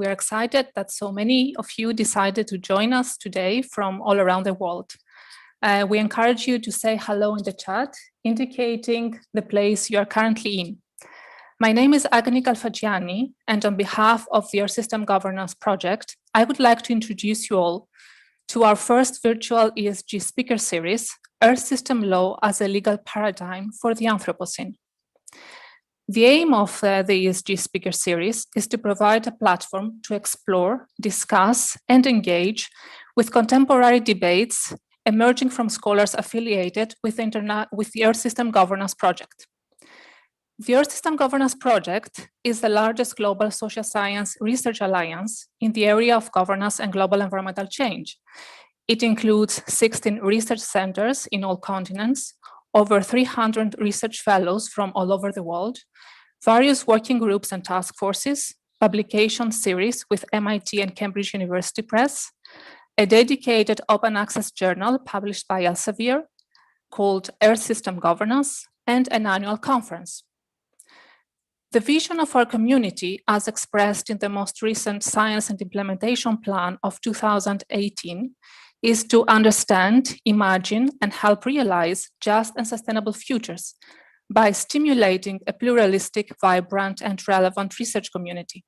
We are excited that so many of you decided to join us today from all around the world. We encourage you to say hello in the chat, indicating the place you are currently in. My name is Agni Kalfagianni, and on behalf of the Earth System Governance Project, I would like to introduce you all to our first virtual ESG Speaker Series, Earth System Law as a Legal Paradigm for the Anthropocene. The aim of the ESG Speaker Series is to provide a platform to explore, discuss, and engage with contemporary debates emerging from scholars affiliated with the Earth System Governance Project. The Earth System Governance Project is the largest global social science research alliance in the area of governance and global environmental change. It includes 16 research centers in all continents, over 300 research fellows from all over the world, various working groups and task forces, publication series with MIT and Cambridge University Press, a dedicated open access journal published by Elsevier called Earth System Governance, and an annual conference. The vision of our community, as expressed in the most recent Science and Implementation Plan of 2018, is to understand, imagine, and help realize just and sustainable futures by stimulating a pluralistic, vibrant, and relevant research community.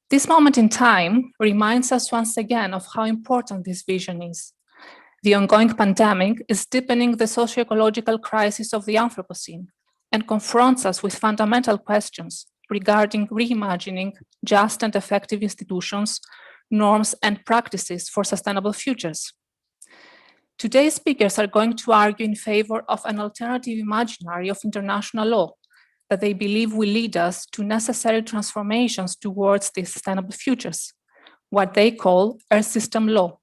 This moment in time reminds us once again of how important this vision is. The ongoing pandemic is deepening the socio-ecological crisis of the Anthropocene and confronts us with fundamental questions regarding reimagining just and effective institutions, norms, and practices for sustainable futures. Today's speakers are going to argue in favor of an alternative imaginary of international law that they believe will lead us to necessary transformations towards these sustainable futures, what they call Earth System Law.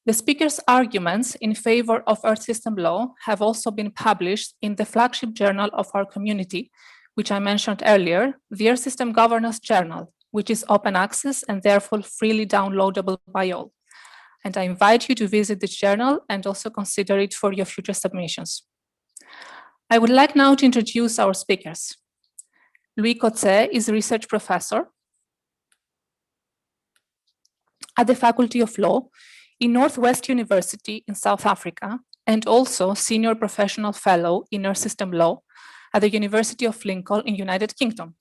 The speakers' arguments in favor of Earth System Law have also been published in the flagship journal of our community, which I mentioned earlier, the Earth System Governance Journal, which is open access and therefore freely downloadable by all. And I invite you to visit this journal and also consider it for your future submissions. I would like now to introduce our speakers. Louis Kotzé is a research professor at the Faculty of Law in Northwest University in South Africa, and also senior professional fellow in Earth System Law at the University of Lincoln in United Kingdom.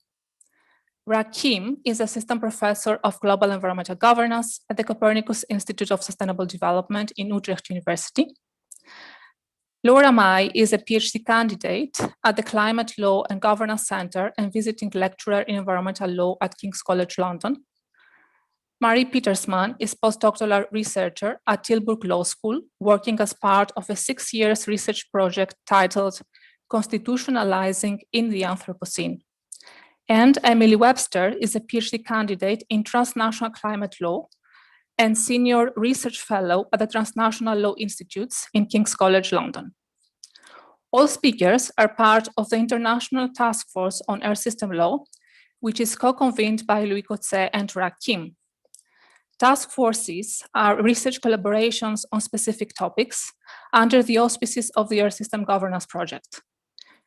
Rakhyun is assistant professor of global environmental governance at the Copernicus Institute of Sustainable Development in Utrecht University. Laura Mai is a PhD candidate at the Climate Law and Governance Center and visiting lecturer in environmental law at King's College London. Marie Petersmann is postdoctoral researcher at Tilburg Law School, working as part of a 6-year research project titled Constitutionalizing in the Anthropocene. And Emily Webster is a PhD candidate in transnational climate law and senior research fellow at the Transnational Law Institutes in King's College London. All speakers are part of the International Task Force on Earth System Law, which is co-convened by Louis Kotzé and Rakhyun. Task forces are research collaborations on specific topics under the auspices of the Earth System Governance Project.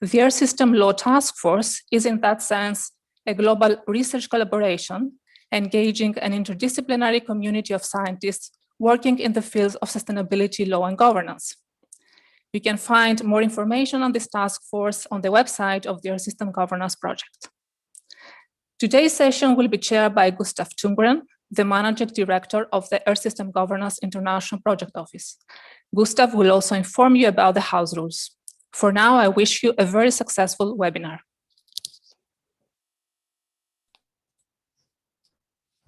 The Earth System Law Task Force is in that sense a global research collaboration engaging an interdisciplinary community of scientists working in the fields of sustainability, law, and governance. You can find more information on this task force on the website of the Earth System Governance Project. Today's session will be chaired by Gustav Tungren, the Managing Director of the Earth System Governance International Project Office. Gustav will also inform you about the house rules. For now, I wish you a very successful webinar.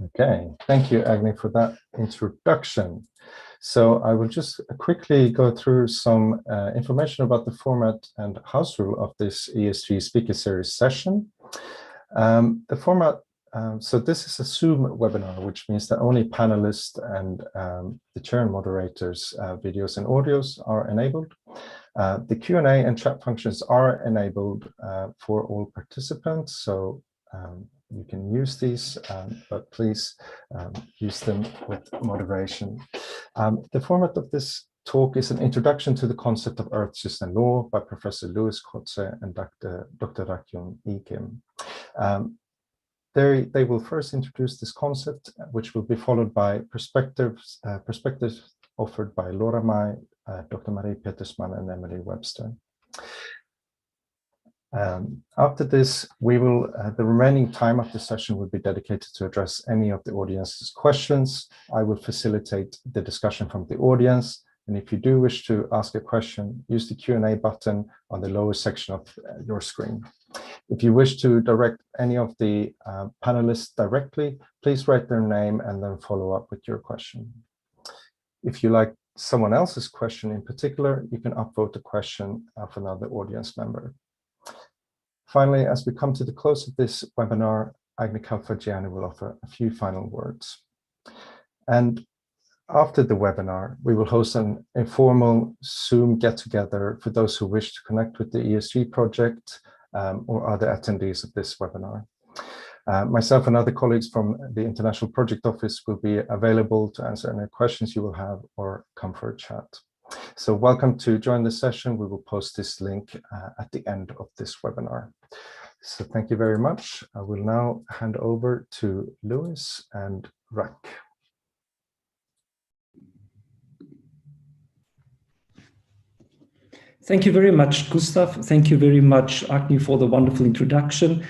Okay, thank you, Agni, for that introduction. So I will just quickly go through some information about the format and house rule of this ESG Speaker Series session. The format, so this is a Zoom webinar, which means that only panelists and the chair and moderators' videos and audios are enabled. The Q&A and chat functions are enabled for all participants, so you can use these, but please use them with moderation. The format of this talk is an introduction to the concept of Earth System Law by Professor Louis Kotzé and Dr. Rakhyun E. They will first introduce this concept, which will be followed by perspectives offered by Laura Mai, Dr. Marie Petersmann, and Emily Webster. After this, we will, the remaining time of the session will be dedicated to address any of the audience's questions. I will facilitate the discussion from the audience. And if you do wish to ask a question, use the Q&A button on the lower section of your screen. If you wish to direct any of the panelists directly, please write their name and then follow up with your question. If you like someone else's question in particular, you can upvote the question of another audience member. Finally, as we come to the close of this webinar, Agni Kalfagianni will offer a few final words. And after the webinar, we will host an informal Zoom get-together for those who wish to connect with the ESG project or other attendees of this webinar. Myself and other colleagues from the International Project Office will be available to answer any questions you will have or come for a chat. So welcome to join the session. We will post this link at the end of this webinar. So thank you very much. I will now hand over to Lewis and Rak. Thank you very much, Gustav. Thank you very much, Agni, for the wonderful introduction.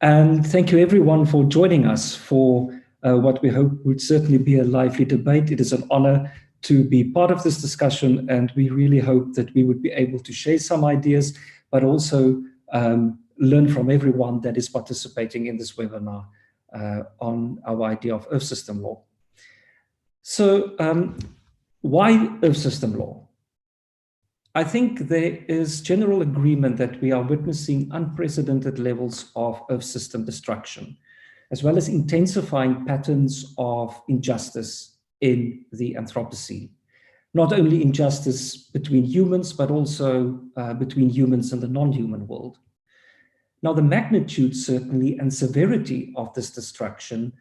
And thank you everyone for joining us for what we hope would certainly be a lively debate. It is an honor to be part of this discussion, and we really hope that we would be able to share some ideas, but also learn from everyone that is participating in this webinar on our idea of Earth System law. So why Earth System law? I think there is general agreement that we are witnessing unprecedented levels of Earth system destruction, as well as intensifying patterns of injustice in the Anthropocene. Not only injustice between humans, but also between humans and the non-human world. Now, the magnitude, certainly, and severity of this destruction,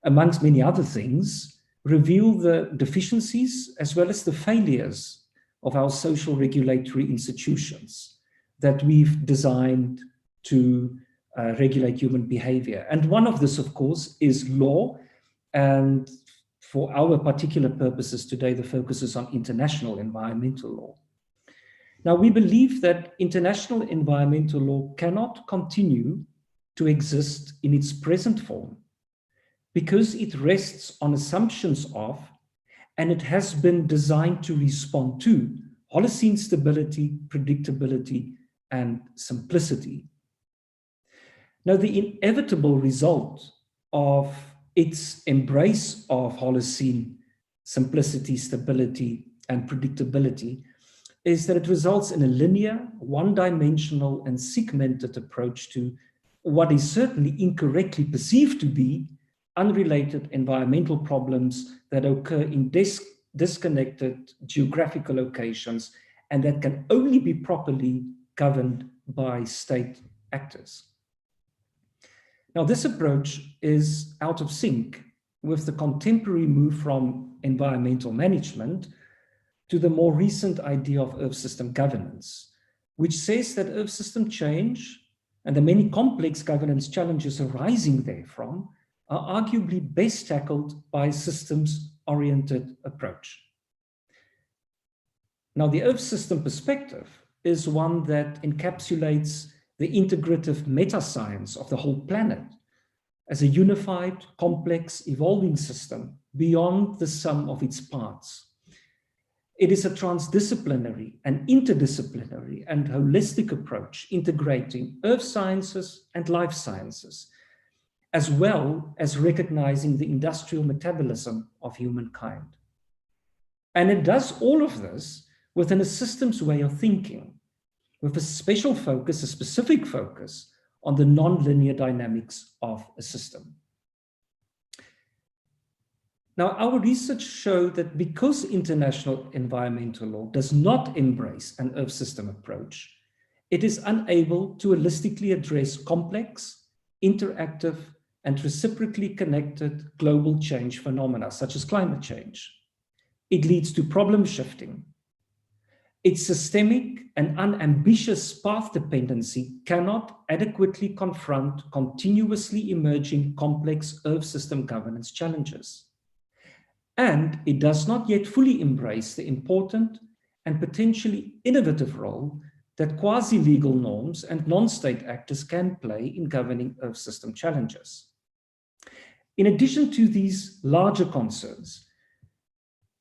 amongst many other things, reveal the deficiencies as well as the failures of our social regulatory institutions that we've designed to regulate human behavior. And one of this, of course, is law. And for our particular purposes today, the focus is on international environmental law. Now, we believe that international environmental law cannot continue to exist in its present form because it rests on assumptions of, and it has been designed to respond to, Holocene stability, predictability, and simplicity. Now, the inevitable result of its embrace of Holocene simplicity, stability, and predictability is that it results in a linear, one-dimensional, and segmented approach to what is certainly incorrectly perceived to be unrelated environmental problems that occur in disconnected geographical locations and that can only be properly governed by state actors. Now, this approach is out of sync with the contemporary move from environmental management to the more recent idea of Earth system governance, which says that Earth system change and the many complex governance challenges arising therefrom are arguably best tackled by a systems-oriented approach. Now, the Earth system perspective is one that encapsulates the integrative meta-science of the whole planet as a unified, complex, evolving system beyond the sum of its parts. It is a transdisciplinary and interdisciplinary and holistic approach integrating earth sciences and life sciences, as well as recognizing the industrial metabolism of humankind. And it does all of this within a systems way of thinking, with a special focus, a specific focus on the non-linear dynamics of a system. Now, our research showed that because international environmental law does not embrace an Earth system approach, it is unable to holistically address complex, interactive, and reciprocally connected global change phenomena, such as climate change. It leads to problem shifting. its systemic and unambitious path dependency cannot adequately confront continuously emerging complex Earth system governance challenges. And it does not yet fully embrace the important and potentially innovative role that quasi-legal norms and non-state actors can play in governing Earth system challenges. In addition to these larger concerns,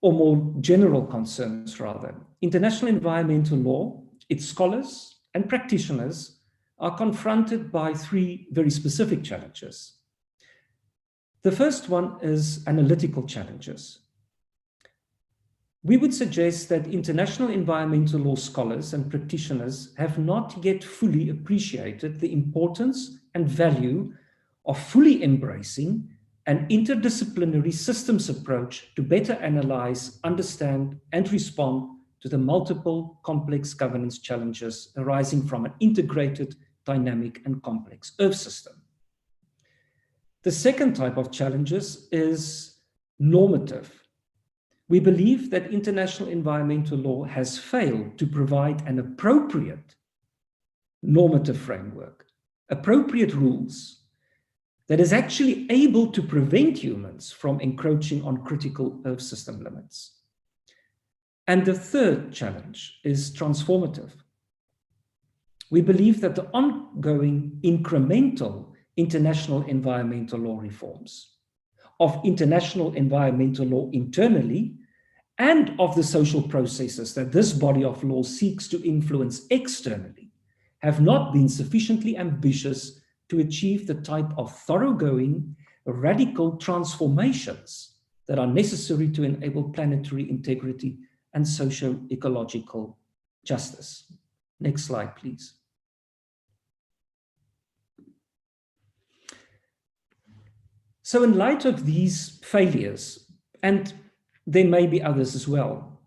or more general concerns rather, international environmental law, its scholars and practitioners are confronted by three very specific challenges. The first one is analytical challenges. We would suggest that international environmental law scholars and practitioners have not yet fully appreciated the importance and value of fully embracing an interdisciplinary systems approach to better analyze, understand, and respond to the multiple complex governance challenges arising from an integrated, dynamic, and complex Earth system. The second type of challenges is normative. We believe that international environmental law has failed to provide an appropriate normative framework, appropriate rules, that is actually able to prevent humans from encroaching on critical Earth system limits. And the third challenge is transformative. We believe that the ongoing incremental international environmental law reforms of international environmental law internally and of the social processes that this body of law seeks to influence externally have not been sufficiently ambitious to achieve the type of thoroughgoing, radical transformations that are necessary to enable planetary integrity and socio-ecological justice. Next slide, please. So in light of these failures, and there may be others as well,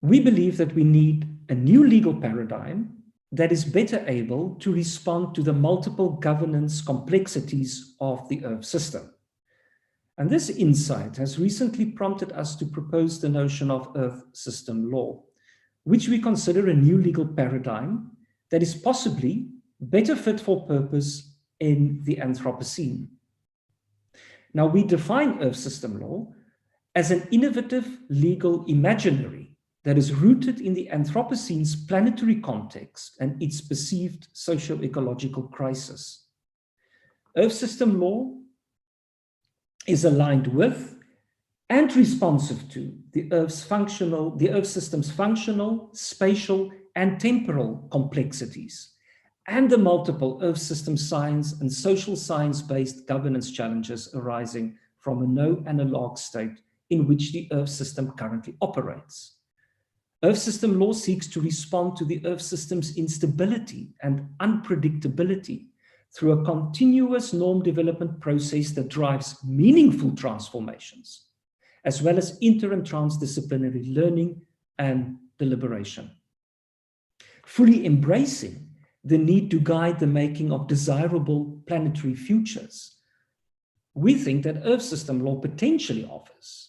we believe that we need a new legal paradigm that is better able to respond to the multiple governance complexities of the Earth system. And this insight has recently prompted us to propose the notion of Earth system law, which we consider a new legal paradigm that is possibly better fit for purpose in the Anthropocene. Now, we define Earth system law as an innovative legal imaginary that is rooted in the Anthropocene's planetary context and its perceived socio-ecological crisis. Earth system law is aligned with and responsive to the Earth system's functional, spatial, and temporal complexities, and the multiple Earth system science and social science-based governance challenges arising from a no-analog state in which the Earth system currently operates. Earth system law seeks to respond to the Earth system's instability and unpredictability through a continuous norm development process that drives meaningful transformations, as well as inter- and transdisciplinary learning and deliberation. Fully embracing the need to guide the making of desirable planetary futures, we think that Earth system law potentially offers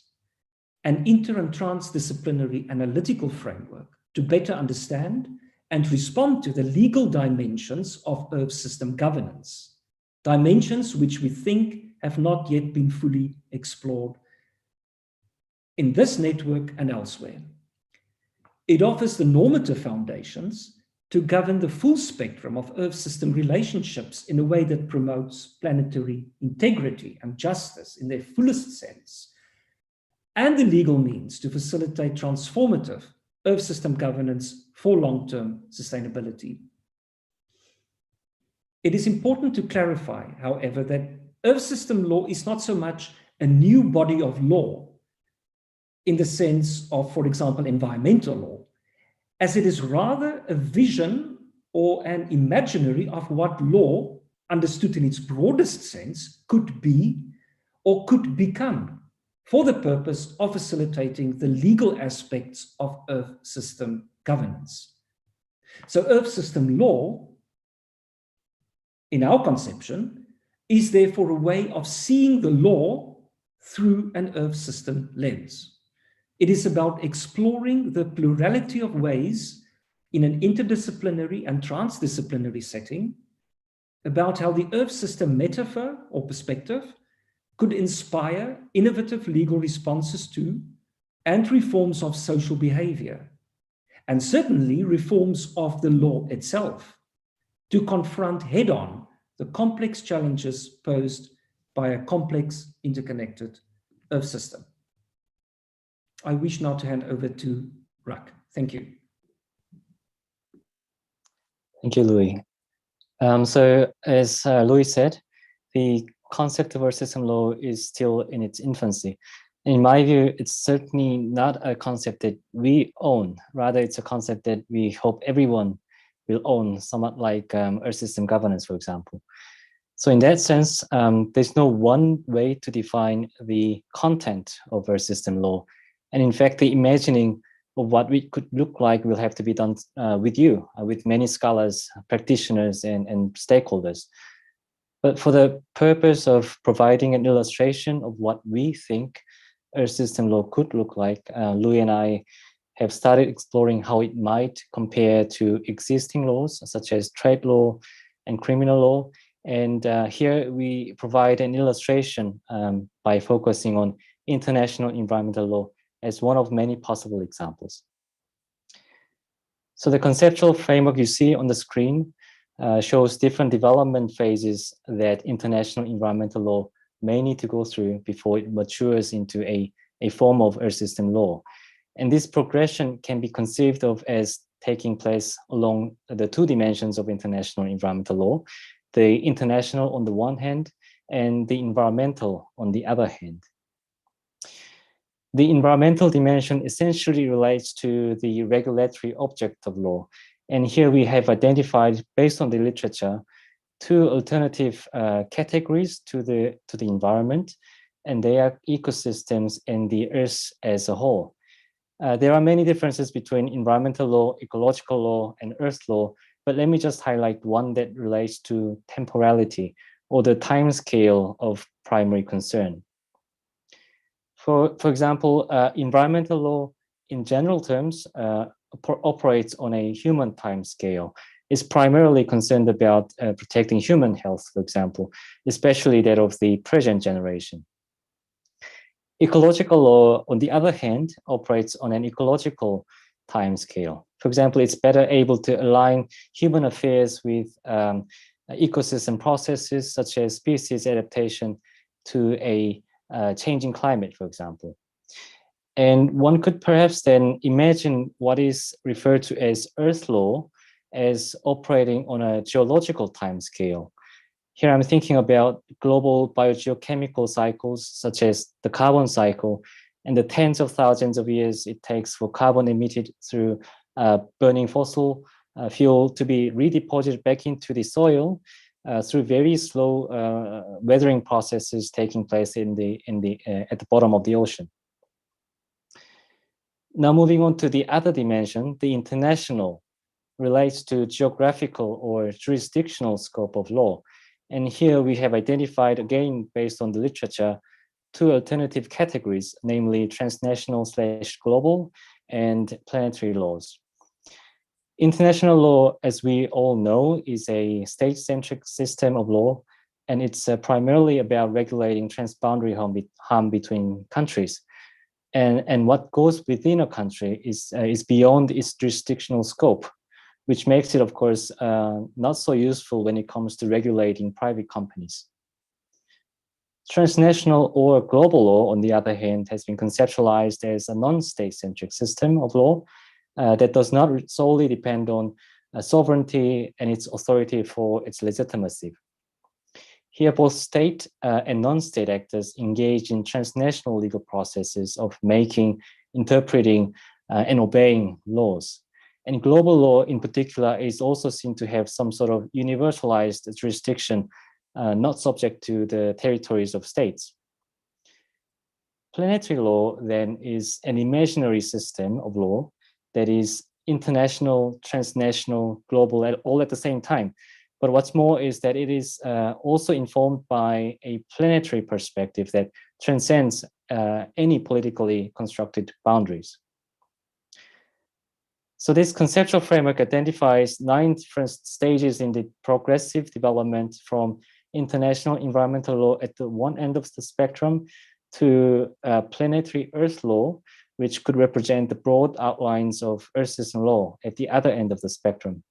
an inter- and transdisciplinary analytical framework to better understand and respond to the legal dimensions of Earth system governance, dimensions which we think have not yet been fully explored in this network and elsewhere. It offers the normative foundations to govern the full spectrum of Earth system relationships in a way that promotes planetary integrity and justice in their fullest sense, and the legal means to facilitate transformative Earth system governance for long-term sustainability. It is important to clarify, however, that Earth system law is not so much a new body of law in the sense of, for example, environmental law, as it is rather a vision or an imaginary of what law, understood in its broadest sense, could be or could become for the purpose of facilitating the legal aspects of Earth system governance. So Earth system law, in our conception, is therefore a way of seeing the law through an Earth system lens. It is about exploring the plurality of ways in an interdisciplinary and transdisciplinary setting, about how the Earth system metaphor or perspective could inspire innovative legal responses to and reforms of social behavior, and certainly reforms of the law itself, to confront head-on the complex challenges posed by a complex, interconnected Earth system. I wish now to hand over to Rak. Thank you. Thank you, Louis. So as Louis said, the concept of Earth system law is still in its infancy. In my view, it's certainly not a concept that we own. Rather, it's a concept that we hope everyone will own, somewhat like Earth system governance, for example. So in that sense, there's no one way to define the content of Earth system law. And in fact, the imagining of what it could look like will have to be done with you, with many scholars, practitioners, and stakeholders. But for the purpose of providing an illustration of what we think Earth system law could look like, Louis and I have started exploring how it might compare to existing laws, such as trade law and criminal law. And here we provide an illustration by focusing on international environmental law as one of many possible examples. So the conceptual framework you see on the screen shows different development phases that international environmental law may need to go through before it matures into a form of Earth system law. And this progression can be conceived of as taking place along the two dimensions of international environmental law, the international on the one hand, and the environmental on the other hand. The environmental dimension essentially relates to the regulatory object of law. And here we have identified, based on the literature, two alternative categories to the environment, and they are ecosystems and the Earth as a whole. There are many differences between environmental law, ecological law, and Earth law, but let me just highlight one that relates to temporality, or the time scale of primary concern. For example, environmental law in general terms operates on a human time scale. It's primarily concerned about protecting human health, for example, especially that of the present generation. Ecological law, on the other hand, operates on an ecological time scale. For example, it's better able to align human affairs with ecosystem processes such as species adaptation to a changing climate, for example. And one could perhaps then imagine what is referred to as Earth law as operating on a geological time scale. Here I'm thinking about global biogeochemical cycles, such as the carbon cycle, and the tens of thousands of years it takes for carbon emitted through burning fossil fuel to be redeposited back into the soil through very slow weathering processes taking place at the bottom of the ocean. Now moving on to the other dimension, the international relates to geographical or jurisdictional scope of law. And here we have identified, again, based on the literature, two alternative categories, namely transnational/global and planetary laws. International law, as we all know, is a state-centric system of law, and it's primarily about regulating transboundary harm between countries. And what goes within a country is beyond its jurisdictional scope, which makes it, of course, not so useful when it comes to regulating private companies. Transnational or global law, on the other hand, has been conceptualized as a non-state-centric system of law that does not solely depend on sovereignty and its authority for its legitimacy. Here, both state and non-state actors engage in transnational legal processes of making, interpreting, and obeying laws. And global law in particular is also seen to have some sort of universalized jurisdiction, not subject to the territories of states. Planetary law then is an imaginary system of law that is international, transnational, global, all at the same time, But what's more is that it is also informed by a planetary perspective that transcends any politically constructed boundaries. So this conceptual framework identifies 9 different stages in the progressive development from international environmental law at the one end of the spectrum to planetary Earth law, which could represent the broad outlines of Earth system law at the other end of the spectrum.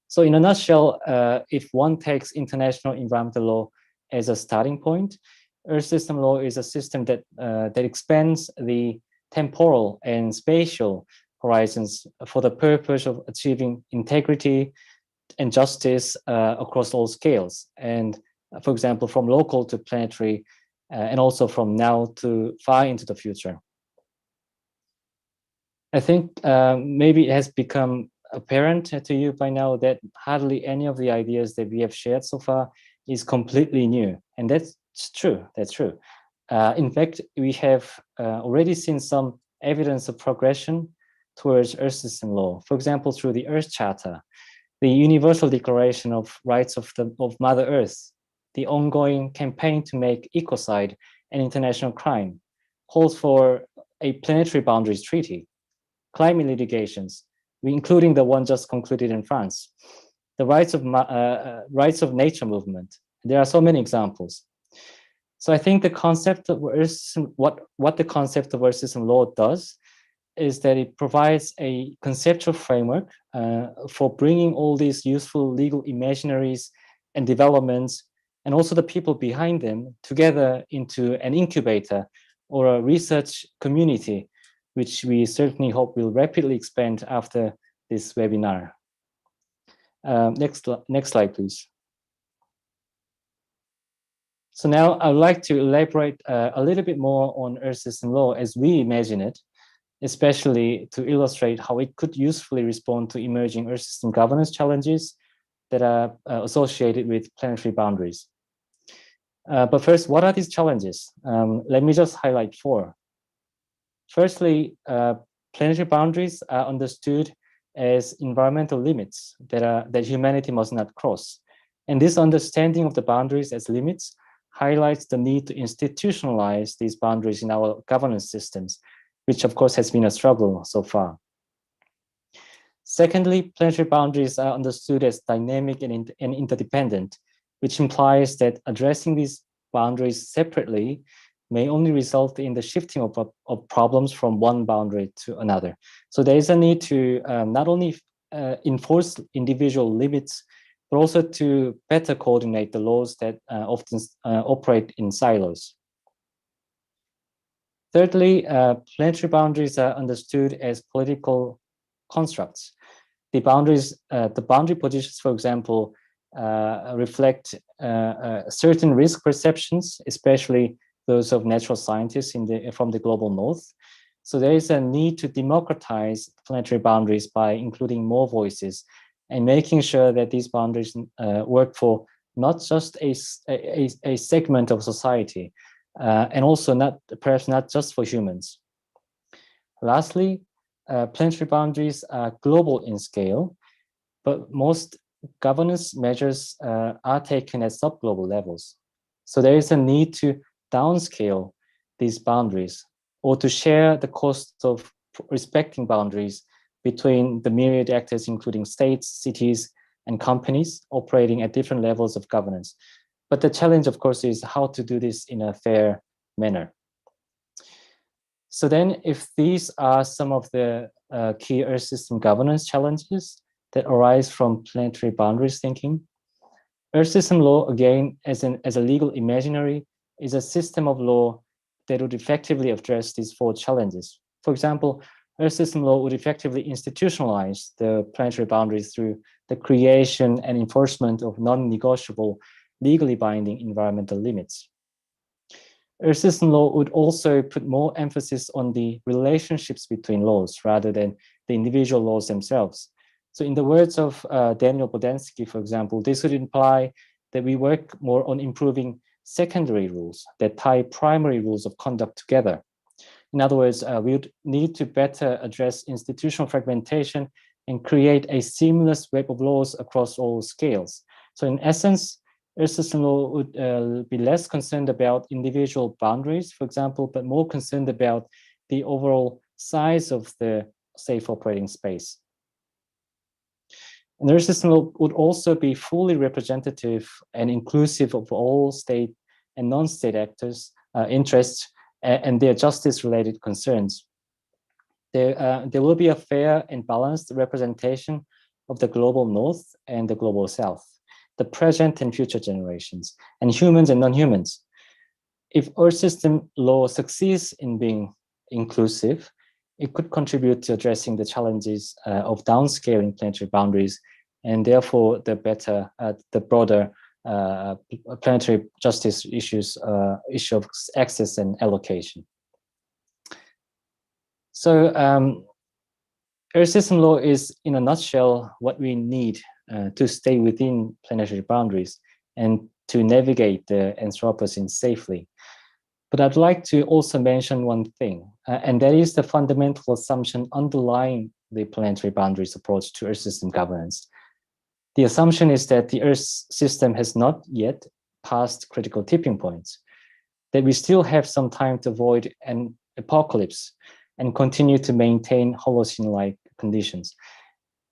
So in a nutshell, if one takes international environmental law as a starting point, Earth system law is a system that, that expands the temporal and spatial horizons for the purpose of achieving integrity and justice across all scales. And for example, from local to planetary, and also from now to far into the future. I think maybe it has become apparent to you by now that hardly any of the ideas that we have shared so far is completely new. And that's true, that's true. In fact, we have already seen some evidence of progression towards Earth system law. For example, through the Earth Charter, the Universal Declaration of Rights of Mother Earth, the ongoing campaign to make ecocide an international crime, calls for a planetary boundaries treaty, climate litigations, including the one just concluded in France, the rights of nature movement. There are so many examples. So I think the concept of what the concept of Earth system law does is that it provides a conceptual framework for bringing all these useful legal imaginaries and developments, and also the people behind them, together into an incubator or a research community, which we certainly hope will rapidly expand after this webinar. Next slide, please. So now I would like to elaborate a little bit more on Earth system law as we imagine it, especially to illustrate how it could usefully respond to emerging Earth system governance challenges that are associated with planetary boundaries. But first, what are these challenges? Let me just highlight 4. Firstly, planetary boundaries are understood as environmental limits that humanity must not cross. And this understanding of the boundaries as limits highlights the need to institutionalize these boundaries in our governance systems, which of course has been a struggle so far. Secondly, planetary boundaries are understood as dynamic and interdependent, which implies that addressing these boundaries separately may only result in the shifting of problems from one boundary to another. So there is a need to not only enforce individual limits, but also to better coordinate the laws that often operate in silos. Thirdly, planetary boundaries are understood as political constructs. The boundary positions, for example, reflect certain risk perceptions, especially those of natural scientists from the global north. So there is a need to democratize planetary boundaries by including more voices and making sure that these boundaries work for not just a segment of society, and also perhaps not just for humans. Lastly, planetary boundaries are global in scale, but most governance measures are taken at sub-global levels. So there is a need to downscale these boundaries or to share the cost of respecting boundaries between the myriad actors, including states, cities, and companies operating at different levels of governance. But the challenge, of course, is how to do this in a fair manner. So then, if these are some of the key Earth system governance challenges that arise from planetary boundaries thinking, Earth system law, again, as a legal imaginary, is a system of law that would effectively address these 4 challenges. For example, Earth system law would effectively institutionalize the planetary boundaries through the creation and enforcement of non-negotiable, legally binding environmental limits. Earth system law would also put more emphasis on the relationships between laws rather than the individual laws themselves. So in the words of Daniel Bodansky, for example, this would imply that we work more on improving secondary rules that tie primary rules of conduct together. In other words, we would need to better address institutional fragmentation and create a seamless web of laws across all scales. So in essence, Earth system law would be less concerned about individual boundaries, for example, but more concerned about the overall size of the safe operating space. And the Earth system law would also be fully representative and inclusive of all state and non-state actors' interests and their justice-related concerns. There will be a fair and balanced representation of the global north and the global south, the present and future generations, and humans and non-humans. If Earth system law succeeds in being inclusive, it could contribute to addressing the challenges of downscaling planetary boundaries, and therefore the broader planetary justice issues, issue of access and allocation. So Earth system law is, in a nutshell, what we need to stay within planetary boundaries and to navigate the Anthropocene safely. But I'd like to also mention one thing, and that is the fundamental assumption underlying the planetary boundaries approach to Earth system governance. The assumption is that the Earth system has not yet passed critical tipping points, that we still have some time to avoid an apocalypse and continue to maintain Holocene-like conditions.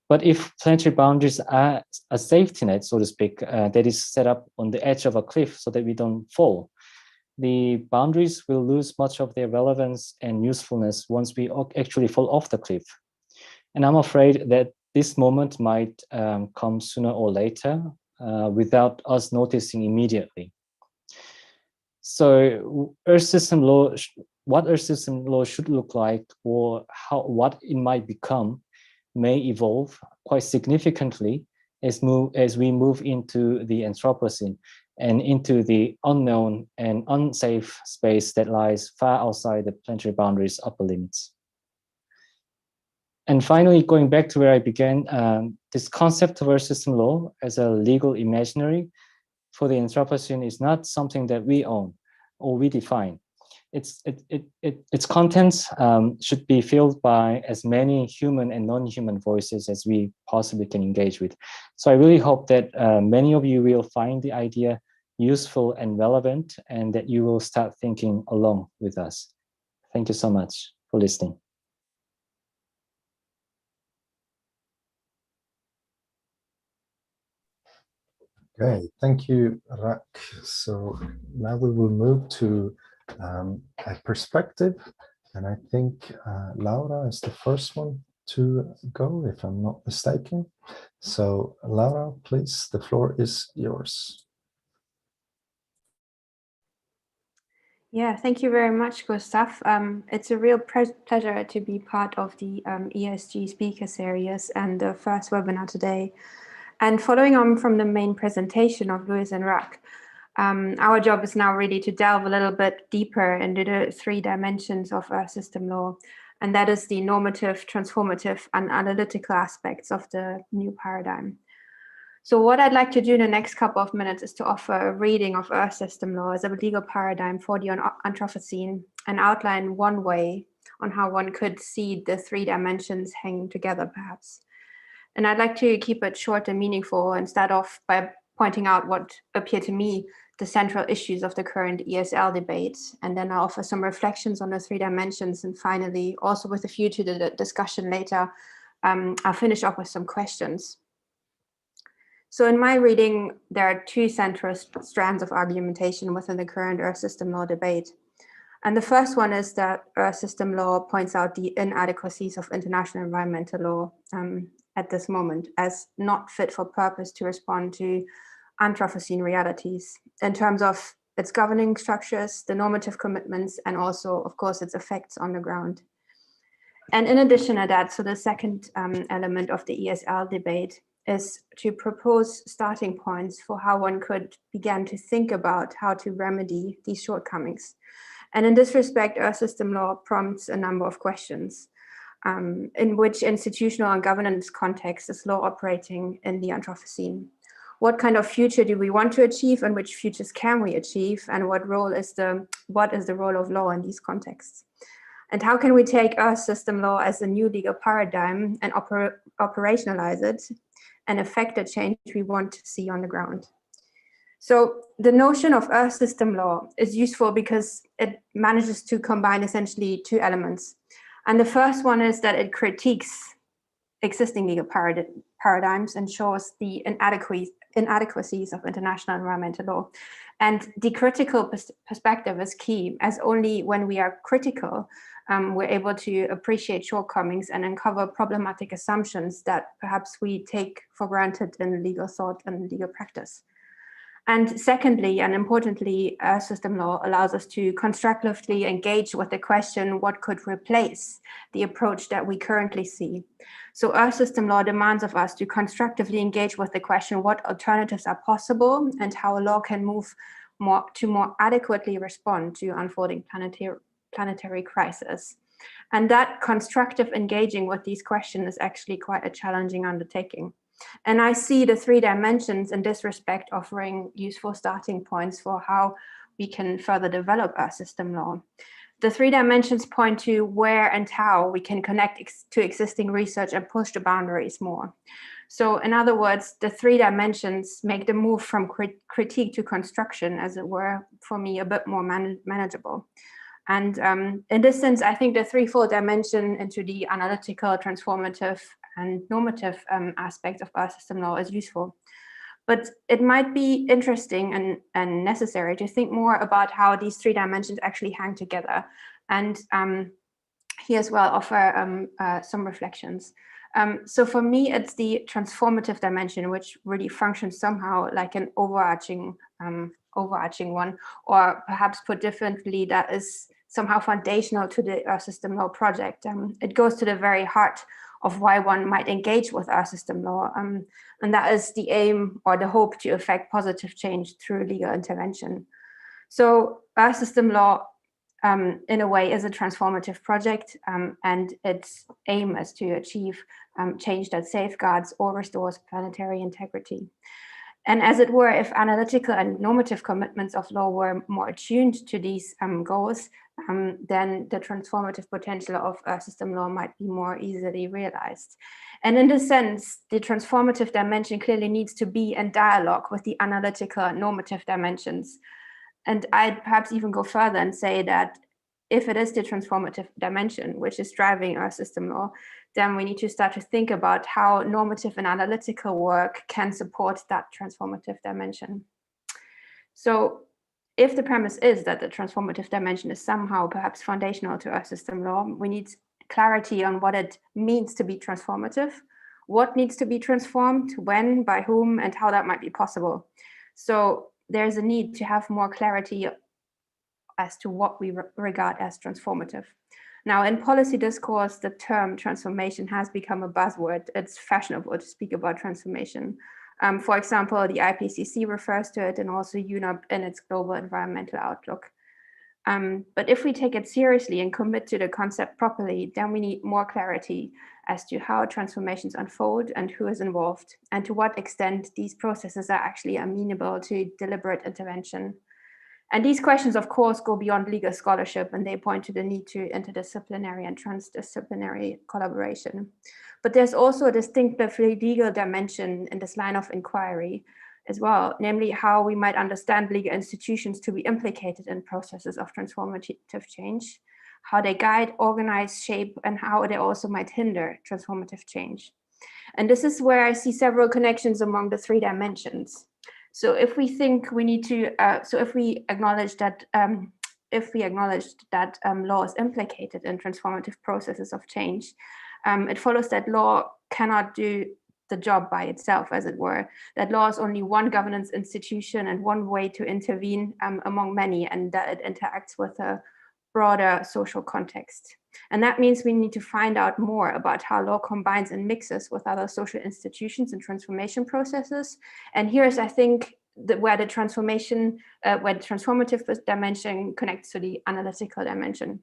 But if planetary boundaries are a safety net, so to speak, that is set up on the edge of a cliff so that we don't fall, the boundaries will lose much of their relevance and usefulness once we actually fall off the cliff. And I'm afraid that this moment might come sooner or later without us noticing immediately. So Earth system law, what Earth system law should look like, or what it might become, may evolve quite significantly as we move into the Anthropocene and into the unknown and unsafe space that lies far outside the planetary boundaries' upper limits. And finally, going back to where I began, this concept of Earth system law as a legal imaginary for the Anthropocene is not something that we own or we define. Its contents should be filled by as many human and non-human voices as we possibly can engage with. So I really hope that many of you will find the idea useful and relevant, and that you will start thinking along with us. Thank you so much for listening. Okay, thank you, Rak. So now we will move to a perspective, and I think Laura is the first one to go, if I'm not mistaken. So Laura, please, the floor is yours. Yeah, thank you very much, Gustav. It's a real pleasure to be part of the ESG Speaker Series and the first webinar today. And following on from the main presentation of Louis and Rak, our job is now really to delve a little bit deeper into the 3 dimensions of Earth system law, and that is the normative, transformative, and analytical aspects of the new paradigm. So what I'd like to do in the next couple of minutes is to offer a reading of Earth system law as a legal paradigm for the Anthropocene and outline one way on how one could see the 3 dimensions hanging together, perhaps. And I'd like to keep it short and meaningful and start off by pointing out what appear to me the central issues of the current ESL debate. And then I'll offer some reflections on the 3 dimensions. And finally, also with a view to the discussion later, I'll finish up with some questions. So in my reading, there are 2 central strands of argumentation within the current Earth system law debate. And the first one is that Earth system law points out the inadequacies of international environmental law at this moment as not fit for purpose to respond to Anthropocene realities in terms of its governing structures, the normative commitments, and also, of course, its effects on the ground. And in addition to that, so the second element of the ESL debate is to propose starting points for how one could begin to think about how to remedy these shortcomings. And in this respect, Earth system law prompts a number of questions. In which institutional and governance context is law operating in the Anthropocene? What kind of future do we want to achieve, and which futures can we achieve? And what is the role of law in these contexts? And how can we take Earth system law as a new legal paradigm and operationalize it and affect the change we want to see on the ground? So the notion of Earth system law is useful because it manages to combine essentially two elements. And the first one is that it critiques existing legal paradigms and shows the inadequacies of international environmental law. And the critical perspective is key, as only when we are critical, we're able to appreciate shortcomings and uncover problematic assumptions that perhaps we take for granted in legal thought and legal practice. And secondly, and importantly, Earth system law allows us to constructively engage with the question, what could replace the approach that we currently see? So Earth system law demands of us to constructively engage with the question, what alternatives are possible and how a law can move more adequately respond to unfolding planetary crisis. And that constructive engaging with these questions is actually quite a challenging undertaking. And I see the three dimensions in this respect offering useful starting points for how we can further develop our system law. The three dimensions point to where and how we can connect to existing research and push the boundaries more. So in other words, the three dimensions make the move from critique to construction, as it were, for me, a bit more manageable. And in this sense, I think the threefold dimension into the analytical, transformative, and normative aspects of our system law is useful. But it might be interesting and necessary to think more about how these three dimensions actually hang together. And here as well offer some reflections. So for me, it's the transformative dimension, which really functions somehow like an overarching one, or perhaps put differently, that is somehow foundational to the Earth system law project. It goes to the very heart of why one might engage with Earth system law, and that is the aim or the hope to effect positive change through legal intervention. So Earth system law, in a way, is a transformative project, and its aim is to achieve change that safeguards or restores planetary integrity. And as it were, if analytical and normative commitments of law were more attuned to these goals, then the transformative potential of Earth system law might be more easily realized. And in this sense, the transformative dimension clearly needs to be in dialogue with the analytical and normative dimensions. And I'd perhaps even go further and say that if it is the transformative dimension which is driving Earth system law, then we need to start to think about how normative and analytical work can support that transformative dimension. So if the premise is that the transformative dimension is somehow perhaps foundational to Earth system law, we need clarity on what it means to be transformative, what needs to be transformed, when, by whom, and how that might be possible. So there's a need to have more clarity as to what we regard as transformative. Now, in policy discourse, the term transformation has become a buzzword. It's fashionable to speak about transformation. For example, the IPCC refers to it, and also UNEP in its global environmental outlook. But if we take it seriously and commit to the concept properly, then we need more clarity as to how transformations unfold and who is involved, and to what extent these processes are actually amenable to deliberate intervention. And these questions, of course, go beyond legal scholarship, and they point to the need to interdisciplinary and transdisciplinary collaboration. But there's also a distinctively legal dimension in this line of inquiry as well, namely how we might understand legal institutions to be implicated in processes of transformative change, how they guide, organize, shape, and how they also might hinder transformative change. And this is where I see several connections among the three dimensions. So if we think we need to, if we acknowledge that law is implicated in transformative processes of change, it follows that law cannot do the job by itself, as it were, that law is only one governance institution and one way to intervene among many, and that it interacts with a broader social context. And that means we need to find out more about how law combines and mixes with other social institutions and transformation processes. And here's, I think, where the transformative dimension connects to the analytical dimension.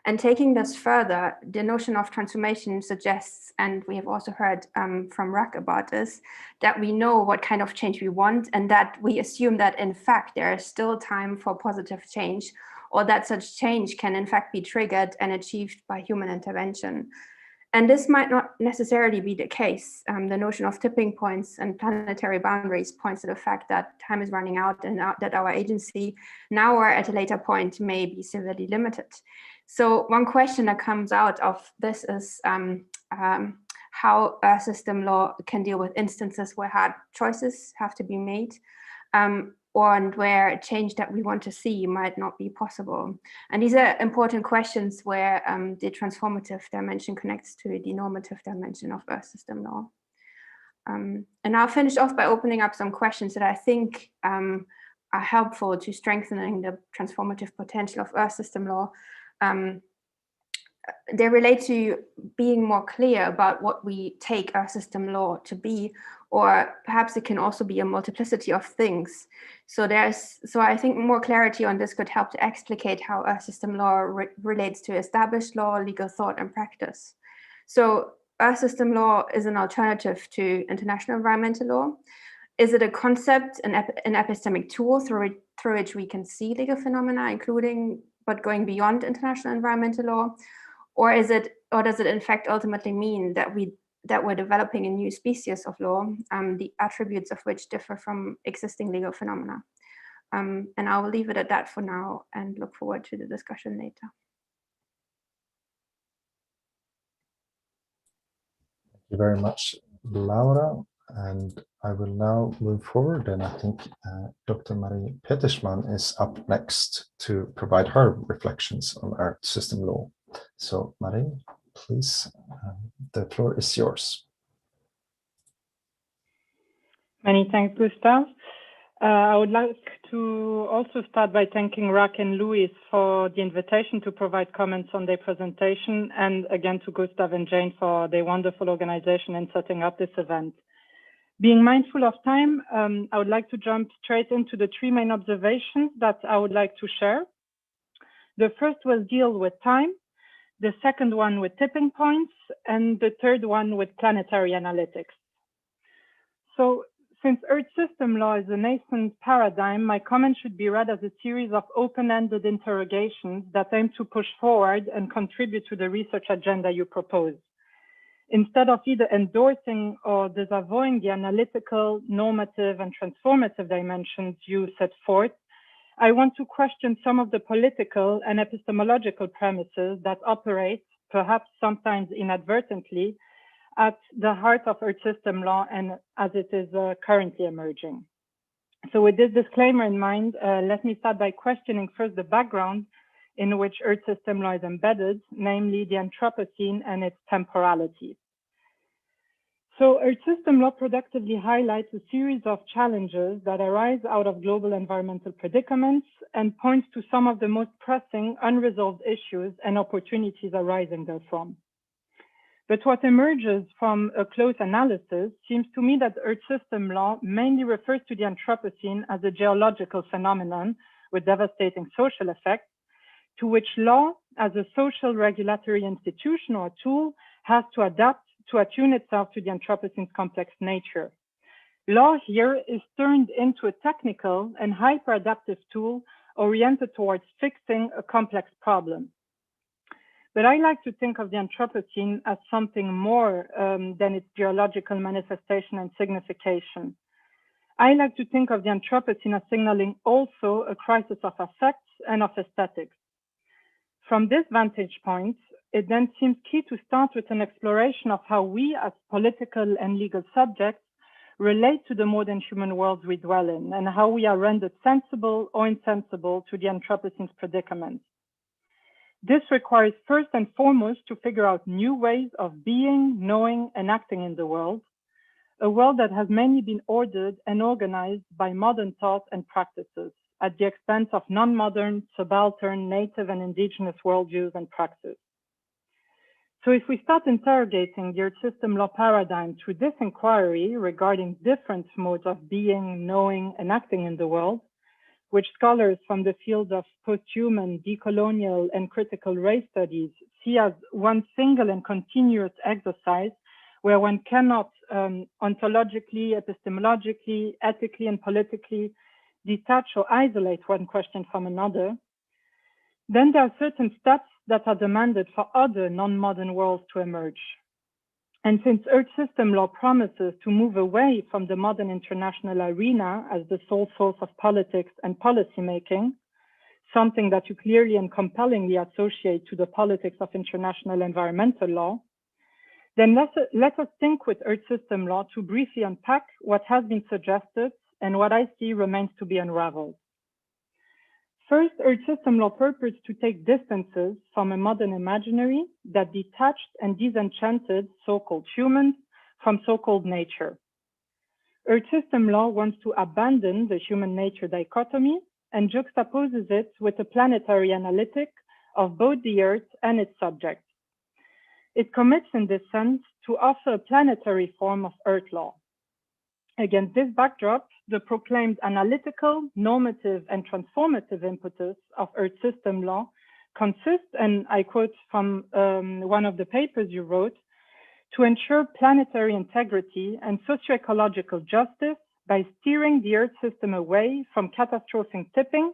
And taking this further, the notion of transformation suggests, and we have also heard from Rak about this, that we know what kind of change we want, and that we assume that in fact there is still time for positive change, or that such change can in fact be triggered and achieved by human intervention. And this might not necessarily be the case. The notion of tipping points and planetary boundaries points to the fact that time is running out and that our agency now or at a later point may be severely limited. So one question that comes out of this is how Earth system law can deal with instances where hard choices have to be made, and where change that we want to see might not be possible. And these are important questions where the transformative dimension connects to the normative dimension of Earth system law. And I'll finish off by opening up some questions that I think are helpful to strengthening the transformative potential of Earth system law. They relate to being more clear about what we take Earth system law to be, or perhaps it can also be a multiplicity of things. So I think more clarity on this could help to explicate how Earth system law relates to established law, legal thought, and practice. So Earth system law is an alternative to international environmental law. Is it a concept, an epistemic tool through which we can see legal phenomena, including but going beyond international environmental law? Or does it in fact ultimately mean that we're developing a new species of law, the attributes of which differ from existing legal phenomena? And I will leave it at that for now and look forward to the discussion later. Thank you very much, Laura. And I will now move forward, and I think Dr. Marie Petersmann is up next to provide her reflections on Earth system law. So, Marie, please, the floor is yours. Many thanks, Gustav. I would like to also start by thanking Rak and Louis for the invitation to provide comments on their presentation, and again to Gustav and Jane for their wonderful organization in setting up this event. Being mindful of time, I would like to jump straight into the three main observations that I would like to share. The first will deal with time, the second one with tipping points, and the third one with planetary analytics. So since Earth system law is a nascent paradigm, my comment should be read as a series of open-ended interrogations that aim to push forward and contribute to the research agenda you propose. Instead of either endorsing or disavowing the analytical, normative, and transformative dimensions you set forth, I want to question some of the political and epistemological premises that operate, perhaps sometimes inadvertently, at the heart of Earth system law and as it is currently emerging. So with this disclaimer in mind, let me start by questioning first the background in which Earth system law is embedded, namely the Anthropocene and its temporality. So Earth system law productively highlights a series of challenges that arise out of global environmental predicaments and points to some of the most pressing unresolved issues and opportunities arising therefrom. But what emerges from a close analysis seems to me that Earth system law mainly refers to the Anthropocene as a geological phenomenon with devastating social effects, to which law as a social regulatory institution or tool has to adapt to attune itself to the Anthropocene's complex nature. Law here is turned into a technical and hyper-adaptive tool oriented towards fixing a complex problem. But I like to think of the Anthropocene as something more than its geological manifestation and signification. I like to think of the Anthropocene as signaling also a crisis of affects and of aesthetics. From this vantage point, it then seems key to start with an exploration of how we as political and legal subjects relate to the modern human world we dwell in and how we are rendered sensible or insensible to the Anthropocene's predicaments. This requires first and foremost to figure out new ways of being, knowing, and acting in the world, a world that has mainly been ordered and organized by modern thought and practices at the expense of non-modern, subaltern, native, and indigenous worldviews and praxis. So if we start interrogating the Earth system law paradigm through this inquiry regarding different modes of being, knowing, and acting in the world, which scholars from the fields of post-human, decolonial, and critical race studies see as one single and continuous exercise where one cannot ontologically, epistemologically, ethically, and politically detach or isolate one question from another, then there are certain steps that are demanded for other non-modern worlds to emerge. And since Earth System Law promises to move away from the modern international arena as the sole source of politics and policymaking, something that you clearly and compellingly associate to the politics of international environmental law, then let us think with Earth System Law to briefly unpack what has been suggested and what I see remains to be unraveled. First, Earth System Law purports to take distances from a modern imaginary that detached and disenchanted so-called humans from so-called nature. Earth System Law wants to abandon the human-nature dichotomy and juxtaposes it with a planetary analytic of both the Earth and its subjects. It commits in this sense to offer a planetary form of Earth law. Against this backdrop, the proclaimed analytical, normative, and transformative impetus of Earth System Law consists, and I quote from one of the papers you wrote, to ensure planetary integrity and socio-ecological justice by steering the Earth system away from catastrophic tipping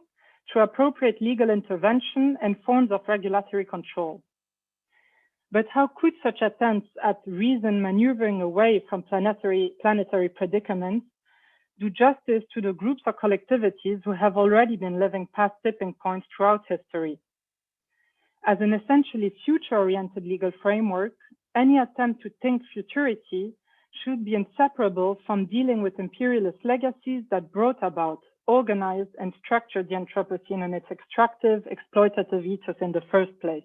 to appropriate legal intervention and forms of regulatory control. But how could such attempts at reason maneuvering away from planetary predicaments do justice to the groups or collectivities who have already been living past tipping points throughout history? As an essentially future-oriented legal framework, any attempt to think futurity should be inseparable from dealing with imperialist legacies that brought about, organized, and structured the Anthropocene and its extractive, exploitative ethos in the first place.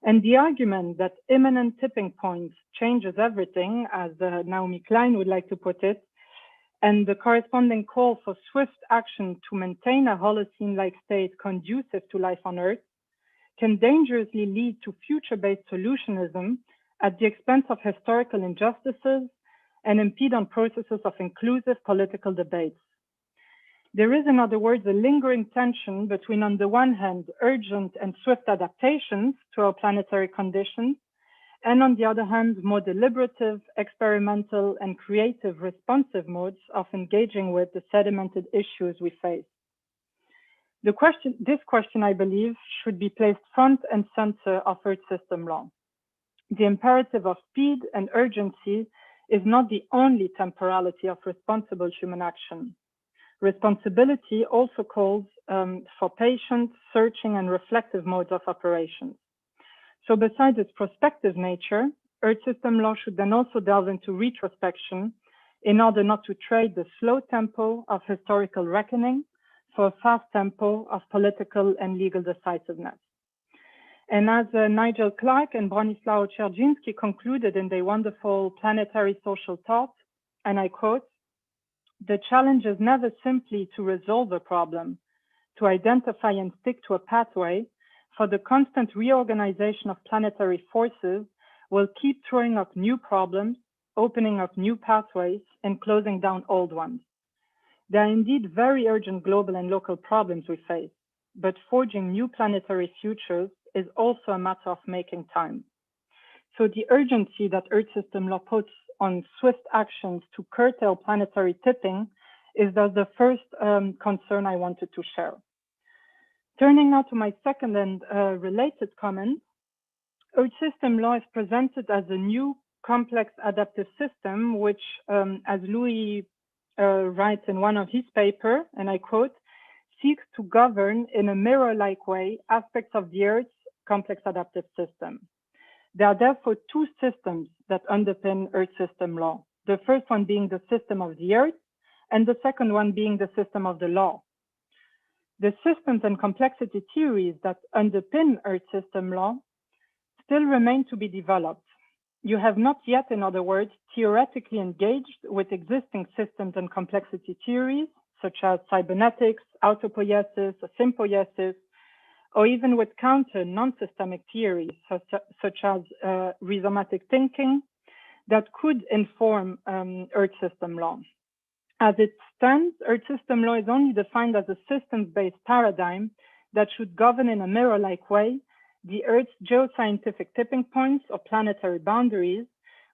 And the argument that imminent tipping points changes everything, as Naomi Klein would like to put it, and the corresponding call for swift action to maintain a Holocene-like state conducive to life on Earth, can dangerously lead to future-based solutionism at the expense of historical injustices and impede on processes of inclusive political debates. There is, in other words, a lingering tension between, on the one hand, urgent and swift adaptations to our planetary conditions, and on the other hand, more deliberative, experimental, and creative responsive modes of engaging with the sedimented issues we face. This question, I believe, should be placed front and center of Earth System Law. The imperative of speed and urgency is not the only temporality of responsible human action. Responsibility also calls for patient, searching, and reflective modes of operations. So besides its prospective nature, Earth System Law should then also delve into retrospection in order not to trade the slow tempo of historical reckoning for a fast tempo of political and legal decisiveness. And as Nigel Clark and Bronisław Czerdziński concluded in their wonderful Planetary Social Thought, and I quote, "The challenge is never simply to resolve a problem, to identify and stick to a pathway, for the constant reorganization of planetary forces will keep throwing up new problems, opening up new pathways, and closing down old ones. There are indeed very urgent global and local problems we face, but forging new planetary futures is also a matter of making time." So the urgency that Earth System Law puts on swift actions to curtail planetary tipping is thus the first concern I wanted to share. Turning now to my second and related comment, Earth System Law is presented as a new complex adaptive system, which, as Louis writes in one of his papers, and I quote, seeks to govern in a mirror-like way aspects of the Earth's complex adaptive system. There are therefore two systems that underpin Earth System Law. The first one being the system of the Earth, and the second one being the system of the law. The systems and complexity theories that underpin Earth System Law still remain to be developed. You have not yet, in other words, theoretically engaged with existing systems and complexity theories, such as cybernetics, autopoiesis, symbiosis, or even with counter non-systemic theories, such as rhizomatic thinking, that could inform Earth System Law. As its stands, Earth System Law is only defined as a systems-based paradigm that should govern in a mirror-like way the Earth's geoscientific tipping points or planetary boundaries,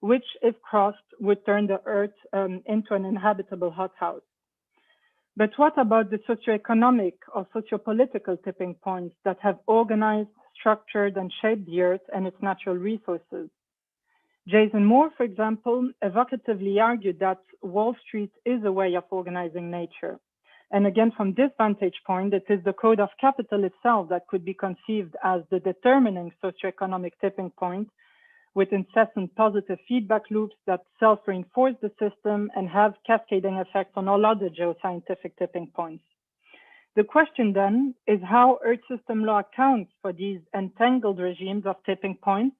which, if crossed, would turn the Earth into an inhabitable hothouse. But what about the socioeconomic or sociopolitical tipping points that have organized, structured, and shaped the Earth and its natural resources? Jason Moore, for example, evocatively argued that Wall Street is a way of organizing nature. And again, from this vantage point, it is the code of capital itself that could be conceived as the determining socioeconomic tipping point, with incessant positive feedback loops that self-reinforce the system and have cascading effects on all other geoscientific tipping points. The question then is how Earth System Law accounts for these entangled regimes of tipping points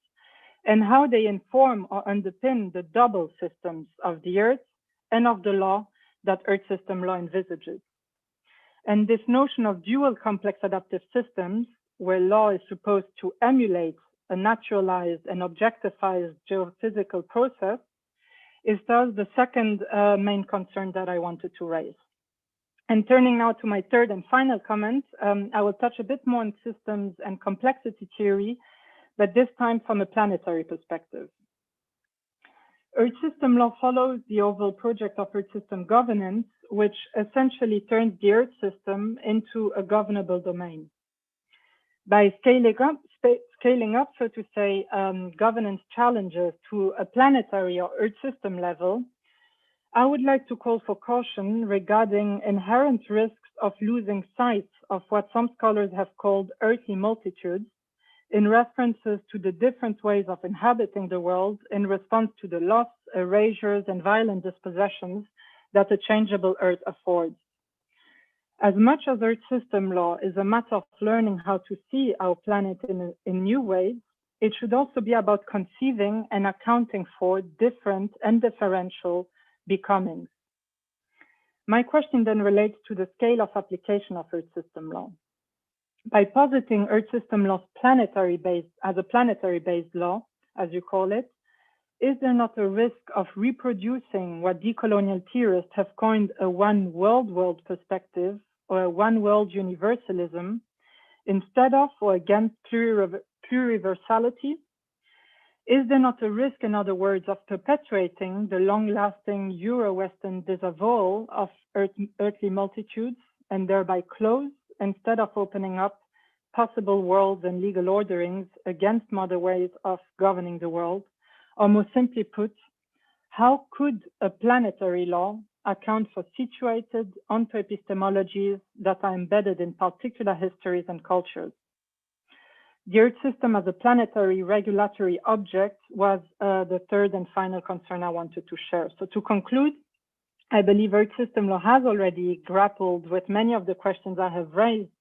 and how they inform or underpin the double systems of the Earth and of the law that Earth System Law envisages. And this notion of dual complex adaptive systems, where law is supposed to emulate a naturalized and objectified geophysical process, is thus the second main concern that I wanted to raise. And turning now to my third and final comment, I will touch a bit more on systems and complexity theory, but this time from a planetary perspective. Earth System Law follows the overall project of Earth System Governance, which essentially turns the Earth system into a governable domain. By scaling up, so to say, governance challenges to a planetary or Earth system level, I would like to call for caution regarding inherent risks of losing sight of what some scholars have called earthly multitudes, in references to the different ways of inhabiting the world in response to the loss, erasures, and violent dispossessions that a changeable Earth affords. As much as Earth System Law is a matter of learning how to see our planet in new ways, it should also be about conceiving and accounting for different and differential becomings. My question then relates to the scale of application of Earth System Law. By positing Earth System Law's as a planetary-based law, as you call it, is there not a risk of reproducing what decolonial theorists have coined a one world perspective or a one world universalism instead of or against pluriversality? Is there not a risk, in other words, of perpetuating the long-lasting Euro-Western disavowal of earthly multitudes and thereby close instead of opening up possible worlds and legal orderings against modern ways of governing the world? Or more simply put, how could a planetary law account for situated onto-epistemologies that are embedded in particular histories and cultures? The Earth system as a planetary regulatory object was the third and final concern I wanted to share. So to conclude, I believe Earth System Law has already grappled with many of the questions I have raised,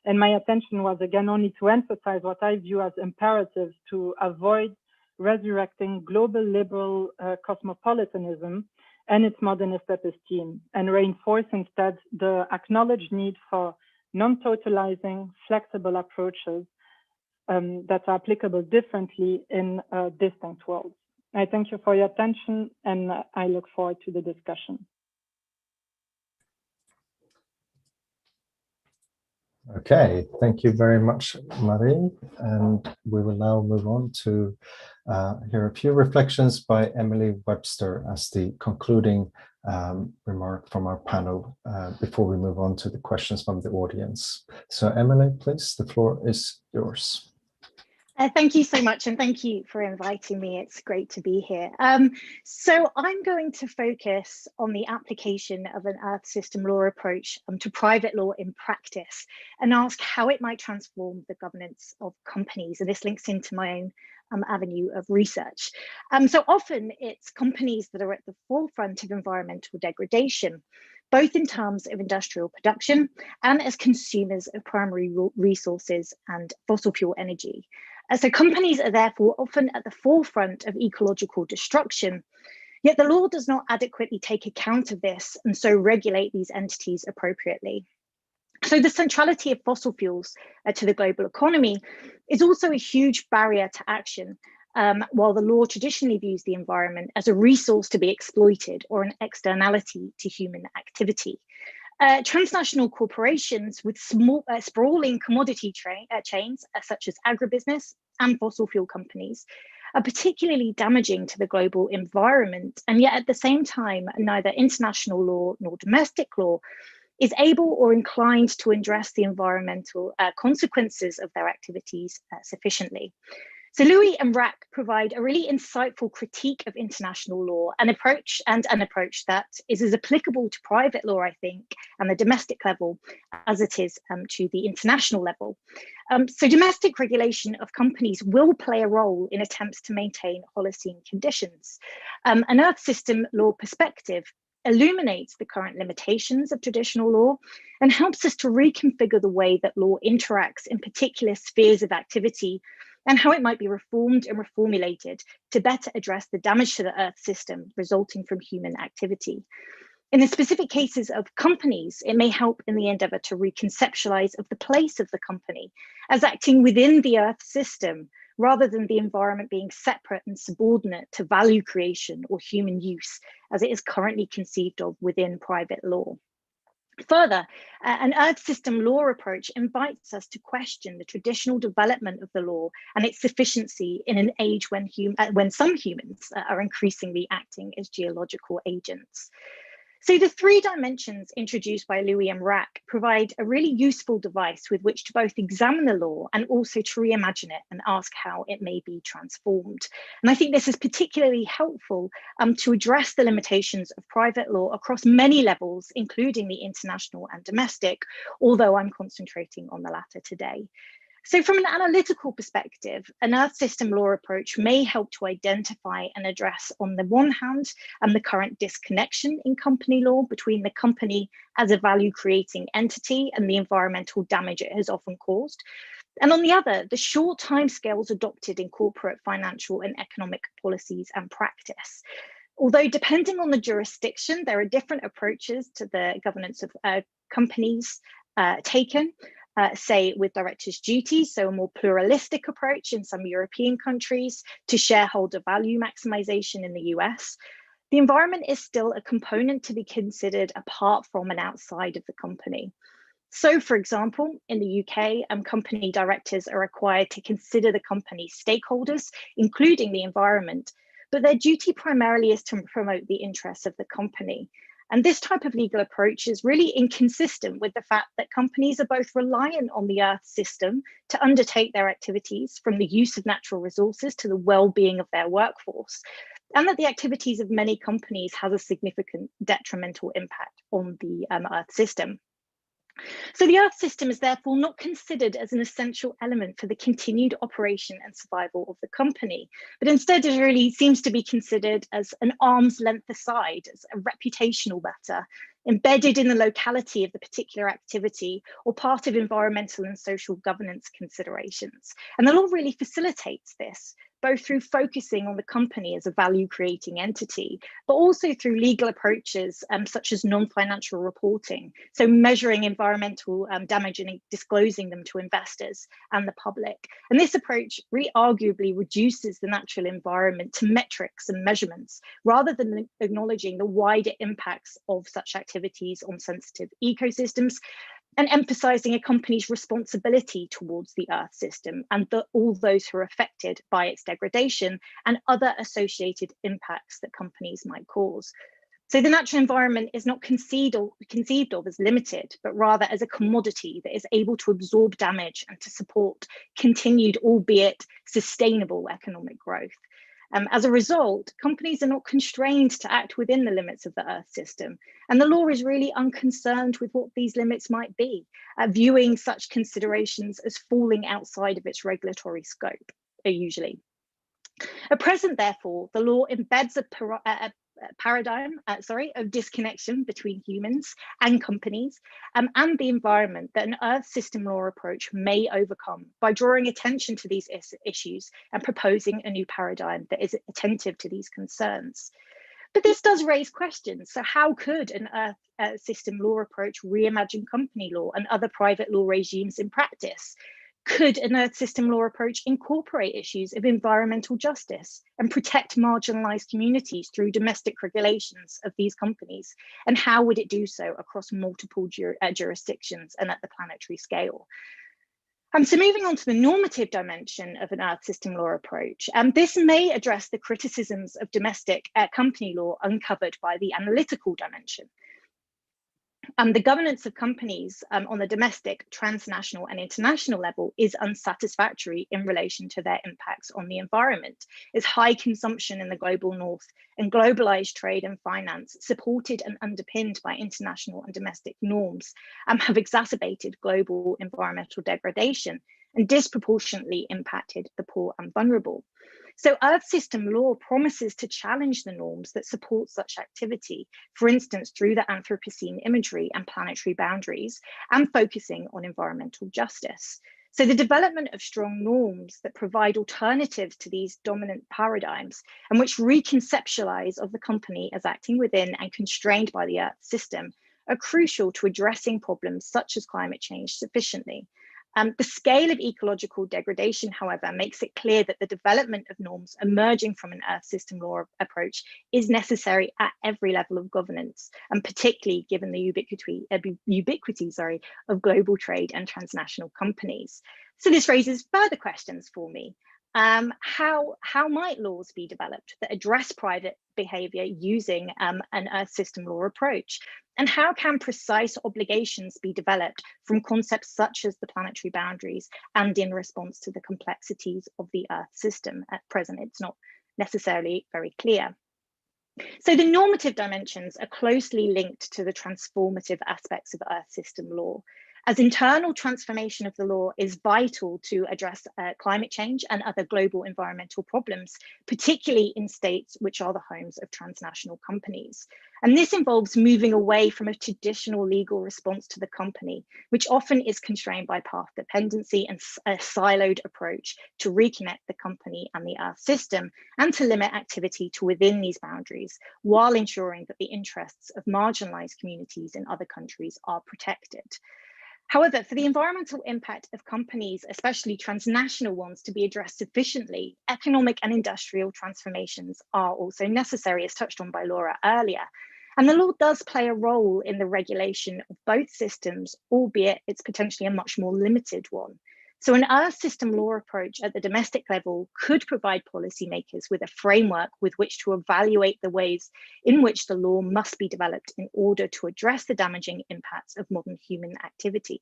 and my attention was again only to emphasize what I view as imperatives to avoid resurrecting global liberal cosmopolitanism and its modernist episteme, and reinforce instead the acknowledged need for non-totalizing, flexible approaches that are applicable differently in distinct worlds. I thank you for your attention, and I look forward to the discussion. Okay, thank you very much, Marie. And we will now move on to hear a few reflections by Emily Webster as the concluding remark from our panel before we move on to the questions from the audience. So Emily, please, the floor is yours. Thank you so much, and thank you for inviting me. It's great to be here. So I'm going to focus on the application of an Earth System Law approach to private law in practice, and ask how it might transform the governance of companies. And this links into my own avenue of research. So often it's companies that are at the forefront of environmental degradation, both in terms of industrial production and as consumers of primary resources and fossil fuel energy. So companies are therefore often at the forefront of ecological destruction, yet the law does not adequately take account of this and so regulate these entities appropriately. So the centrality of fossil fuels to the global economy is also a huge barrier to action, while the law traditionally views the environment as a resource to be exploited or an externality to human activity. Transnational corporations with small, sprawling commodity chains, such as agribusiness and fossil fuel companies, are particularly damaging to the global environment. And yet at the same time, neither international law nor domestic law is able or inclined to address the environmental consequences of their activities sufficiently. So Louis and Rak provide a really insightful critique of international law, an approach that is as applicable to private law, I think, and the domestic level as it is to the international level. So domestic regulation of companies will play a role in attempts to maintain Holocene conditions. An Earth system law perspective illuminates the current limitations of traditional law and helps us to reconfigure the way that law interacts in particular spheres of activity and how it might be reformed and reformulated to better address the damage to the Earth system resulting from human activity. In the specific cases of companies, it may help in the endeavor to reconceptualize of the place of the company as acting within the Earth system, rather than the environment being separate and subordinate to value creation or human use, as it is currently conceived of within private law. Further, an Earth system law approach invites us to question the traditional development of the law and its sufficiency in an age when some humans are increasingly acting as geological agents. So the three dimensions introduced by Louis and Rak provide a really useful device with which to both examine the law and also to reimagine it and ask how it may be transformed. And I think this is particularly helpful to address the limitations of private law across many levels, including the international and domestic, although I'm concentrating on the latter today. So from an analytical perspective, an Earth system law approach may help to identify and address, on the one hand, the current disconnection in company law between the company as a value-creating entity and the environmental damage it has often caused. And on the other, the short timescales adopted in corporate, financial, and economic policies and practice. Although depending on the jurisdiction, there are different approaches to the governance of companies taken. Say with directors' duties, so a more pluralistic approach in some European countries to shareholder value maximization in the US. The environment is still a component to be considered apart from and outside of the company. So, for example, in the UK, company directors are required to consider the company's stakeholders, including the environment, but their duty primarily is to promote the interests of the company. And this type of legal approach is really inconsistent with the fact that companies are both reliant on the Earth system to undertake their activities, from the use of natural resources to the well-being of their workforce, and that the activities of many companies has a significant detrimental impact on the Earth system. So the Earth system is therefore not considered as an essential element for the continued operation and survival of the company, but instead it really seems to be considered as an arm's length aside, as a reputational matter, embedded in the locality of the particular activity or part of environmental and social governance considerations. And the law really facilitates this, both through focusing on the company as a value-creating entity, but also through legal approaches such as non-financial reporting, so measuring environmental damage and disclosing them to investors and the public. And this approach really arguably reduces the natural environment to metrics and measurements, rather than acknowledging the wider impacts of such activities on sensitive ecosystems, and emphasizing a company's responsibility towards the Earth system and all those who are affected by its degradation and other associated impacts that companies might cause. So the natural environment is not conceived of as limited, but rather as a commodity that is able to absorb damage and to support continued, albeit sustainable, economic growth. As a result, companies are not constrained to act within the limits of the Earth system, and the law is really unconcerned with what these limits might be, viewing such considerations as falling outside of its regulatory scope, usually. At present, therefore, the law embeds a paradigm of disconnection between humans and companies and the environment that an Earth system law approach may overcome by drawing attention to these issues and proposing a new paradigm that is attentive to these concerns. But this does raise questions. So how could an Earth system law approach reimagine company law and other private law regimes in practice? Could an Earth System Law approach incorporate issues of environmental justice and protect marginalized communities through domestic regulations of these companies? And how would it do so across multiple jurisdictions and at the planetary scale? So moving on to the normative dimension of an Earth System Law approach, this may address the criticisms of domestic company law uncovered by the analytical dimension. The governance of companies on the domestic, transnational and international level is unsatisfactory in relation to their impacts on the environment, as high consumption in the global north and globalized trade and finance, supported and underpinned by international and domestic norms, have exacerbated global environmental degradation and disproportionately impacted the poor and vulnerable. So Earth System Law promises to challenge the norms that support such activity, for instance, through the Anthropocene imagery and planetary boundaries, and focusing on environmental justice. So the development of strong norms that provide alternatives to these dominant paradigms and which reconceptualize of the company as acting within and constrained by the Earth system are crucial to addressing problems such as climate change sufficiently. The scale of ecological degradation, however, makes it clear that the development of norms emerging from an Earth System Law approach is necessary at every level of governance, and particularly given the ubiquity of global trade and transnational companies. So this raises further questions for me. How might laws be developed that address private behaviour using an Earth System Law approach? And how can precise obligations be developed from concepts such as the planetary boundaries and in response to the complexities of the Earth system? At present, it's not necessarily very clear. So the normative dimensions are closely linked to the transformative aspects of Earth System Law, as internal transformation of the law is vital to address climate change and other global environmental problems, particularly in states which are the homes of transnational companies. And this involves moving away from a traditional legal response to the company, which often is constrained by path dependency and a siloed approach to reconnect the company and the Earth system, and to limit activity to within these boundaries, while ensuring that the interests of marginalized communities in other countries are protected. However, for the environmental impact of companies, especially transnational ones, to be addressed sufficiently, economic and industrial transformations are also necessary, as touched on by Laura earlier. And the law does play a role in the regulation of both systems, albeit it's potentially a much more limited one. So an Earth System Law approach at the domestic level could provide policymakers with a framework with which to evaluate the ways in which the law must be developed in order to address the damaging impacts of modern human activity.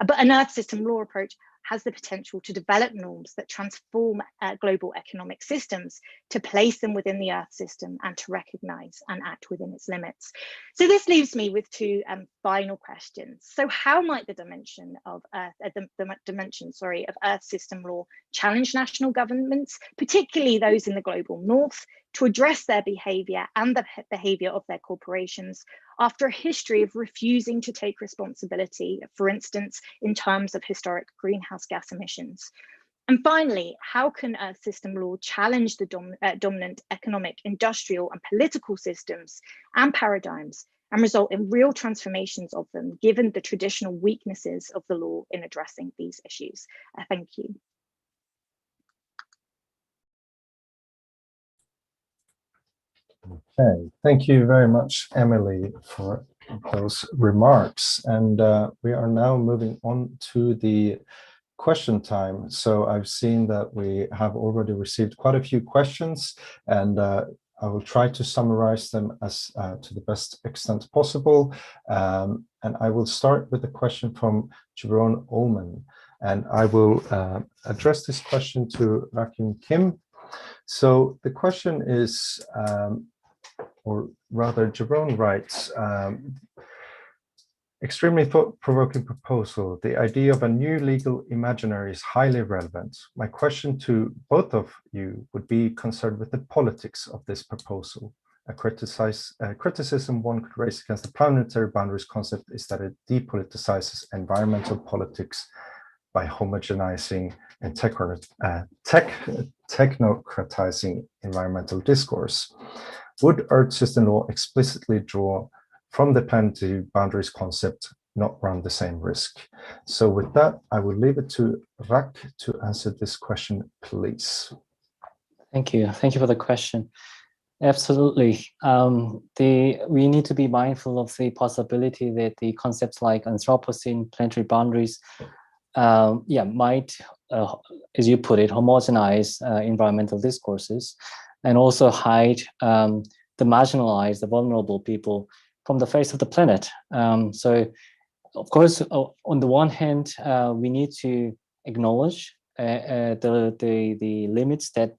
But an Earth System Law approach has the potential to develop norms that transform global economic systems, to place them within the Earth system, and to recognize and act within its limits. So this leaves me with two final questions. So how might the dimension of Earth System Law challenge national governments, particularly those in the global north, to address their behavior and the behavior of their corporations after a history of refusing to take responsibility, for instance, in terms of historic greenhouse gas emissions? And finally, how can Earth System Law challenge the dominant economic, industrial and political systems and paradigms and result in real transformations of them, given the traditional weaknesses of the law in addressing these issues? Thank you. Okay, thank you very much, Emily, for those remarks. And we are now moving on to the question time. So I've seen that we have already received quite a few questions, and I will try to summarize them as to the best extent possible. And I will start with a question from Jabron Ullman, and I will address this question to Rakhyun Kim. So the question is, or rather, Jabron writes, extremely thought-provoking proposal. The idea of a new legal imaginary is highly relevant. My question to both of you would be concerned with the politics of this proposal. A criticism one could raise against the planetary boundaries concept is that it depoliticizes environmental politics by homogenizing and technocratizing environmental discourse. Would Earth System Law explicitly draw from the planetary boundaries concept not run the same risk. So with that, I will leave it to Rak to answer this question, please. Thank you. Thank you for the question. Absolutely. We need to be mindful of the possibility that the concepts like Anthropocene, planetary boundaries, might, as you put it, homogenize environmental discourses and also hide the marginalized, the vulnerable people from the face of the planet. So, of course, on the one hand, we need to acknowledge the limits that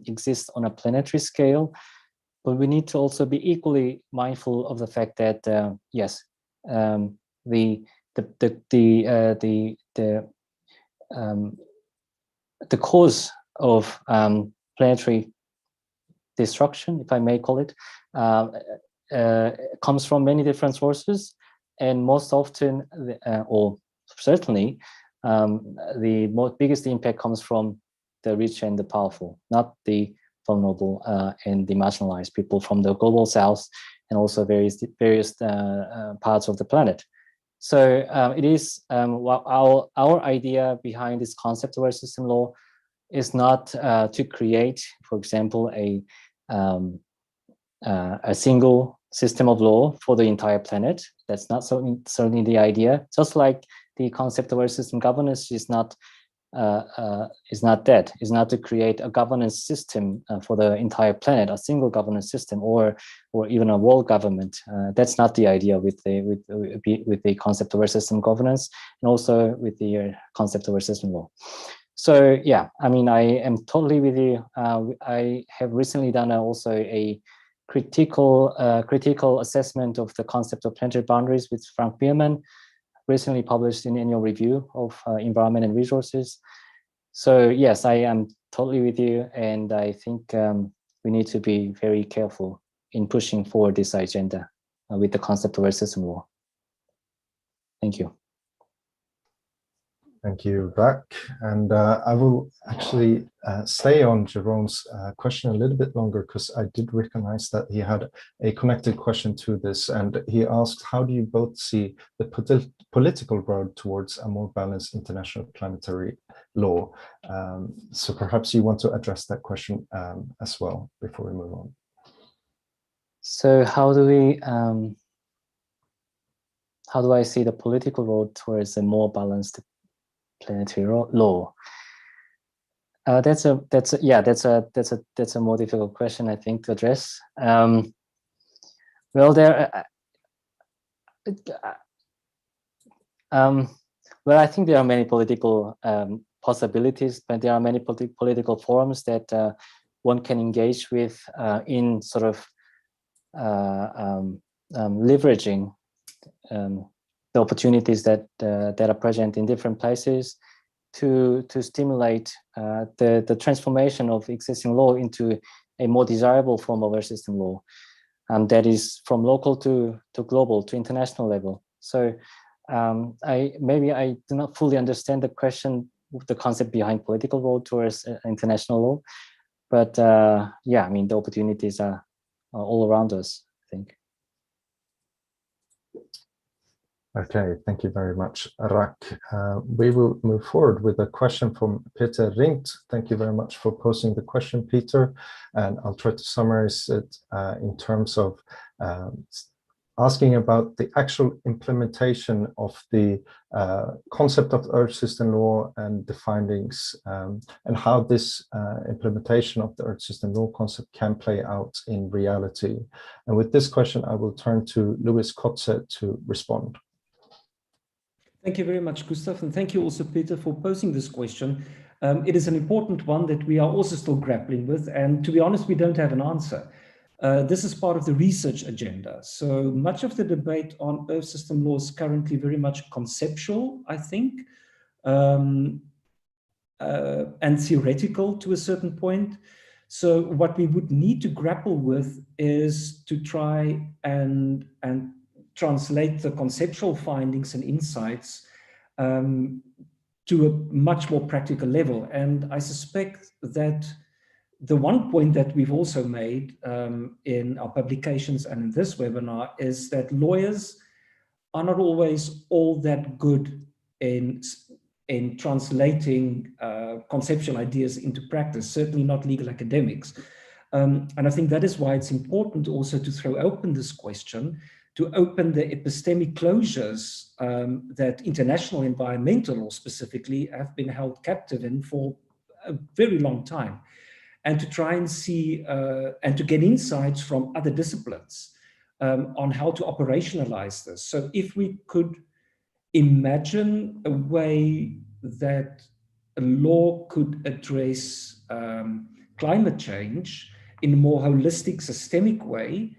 exist on a planetary scale, but we need to also be equally mindful of the fact that yes, the cause of planetary destruction, if I may call it, comes from many different sources, and most often, or certainly, the biggest impact comes from the rich and the powerful, not the vulnerable and the marginalized people from the global south and also various parts of the planet. So it is our idea behind this concept of Earth System Law is not to create, for example, a single system of law for the entire planet. That's not certainly the idea. Just like the concept of Earth System governance is not that. It's not to create a governance system for the entire planet, a single governance system, or even a world government. That's not the idea with the concept of Earth System governance, and also with the concept of Earth System law. So yeah, I mean, I am totally with you. I have recently done also a critical assessment of the concept of planetary boundaries with Frank Biermann, recently published in Annual Review of Environment and Resources. So yes, I am totally with you, and I think we need to be very careful in pushing forward this agenda with the concept of Earth System law. Thank you. Thank you, Rak. And I will actually stay on Jerome's question a little bit longer, because I did recognize that he had a connected question to this. And he asked, how do you both see the political road towards a more balanced international planetary law? So perhaps you want to address that question as well before we move on. So how do I see the political road towards a more balanced planetary law? That's a more difficult question, I think, to address. Well, I think there are many political possibilities, but there are many political forums that one can engage with in sort of leveraging the opportunities that are present in different places to stimulate the transformation of existing law into a more desirable form of Earth System law, that is from local to global to international level. So I do not fully understand the question, the concept behind political road towards international law, but yeah, I mean, the opportunities are all around us, I think. Okay, thank you very much, Rak. We will move forward with a question from Peter Ringt. Thank you very much for posing the question, Peter. And I'll try to summarize it in terms of asking about the actual implementation of the concept of Earth System law and the findings, and how this implementation of the Earth System law concept can play out in reality. And with this question, I will turn to Louis Kotzé to respond. Thank you very much, Gustav, and thank you also, Peter, for posing this question. It is an important one that we are also still grappling with, and to be honest, we don't have an answer. This is part of the research agenda. So much of the debate on Earth System law is currently very much conceptual, I think, and theoretical to a certain point. So what we would need to grapple with is to try and translate the conceptual findings and insights to a much more practical level. And I suspect that the one point that we've also made in our publications and in this webinar is that lawyers are not always all that good in translating conceptual ideas into practice, certainly not legal academics. And I think that is why it's important also to throw open this question, to open the epistemic closures that international environmental law specifically have been held captive in for a very long time, and to try and see and to get insights from other disciplines on how to operationalize this. So if we could imagine a way that a law could address climate change in a more holistic, systemic way,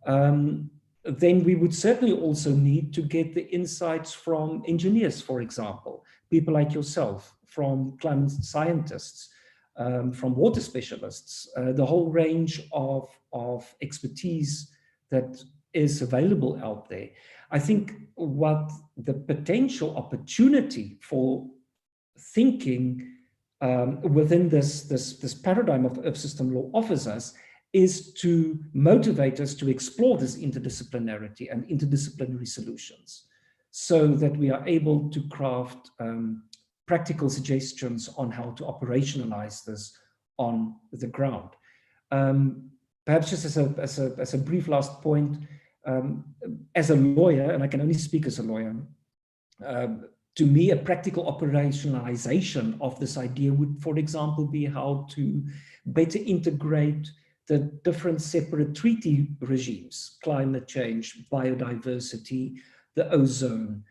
then we would certainly also need to get the insights from engineers, for example, people like yourself, from climate scientists, from water specialists, the whole range of expertise that is available out there. I think what the potential opportunity for thinking within this paradigm of Earth system law offers us is to motivate us to explore this interdisciplinarity and interdisciplinary solutions, so that we are able to craft practical suggestions on how to operationalize this on the ground. Perhaps just as a brief last point, as a lawyer, and I can only speak as a lawyer, to me, a practical operationalization of this idea would, for example, be how to better integrate the different separate treaty regimes, climate change, biodiversity, the ozone,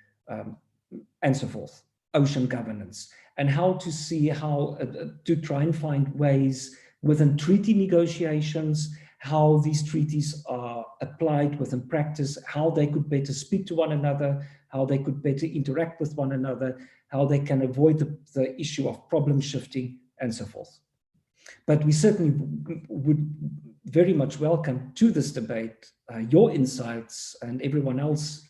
and so forth, ocean governance, and how to see how to try and find ways within treaty negotiations, how these treaties are applied within practice, how they could better speak to one another, how they could better interact with one another, how they can avoid the issue of problem shifting, and so forth. But we certainly would very much welcome to this debate your insights and everyone else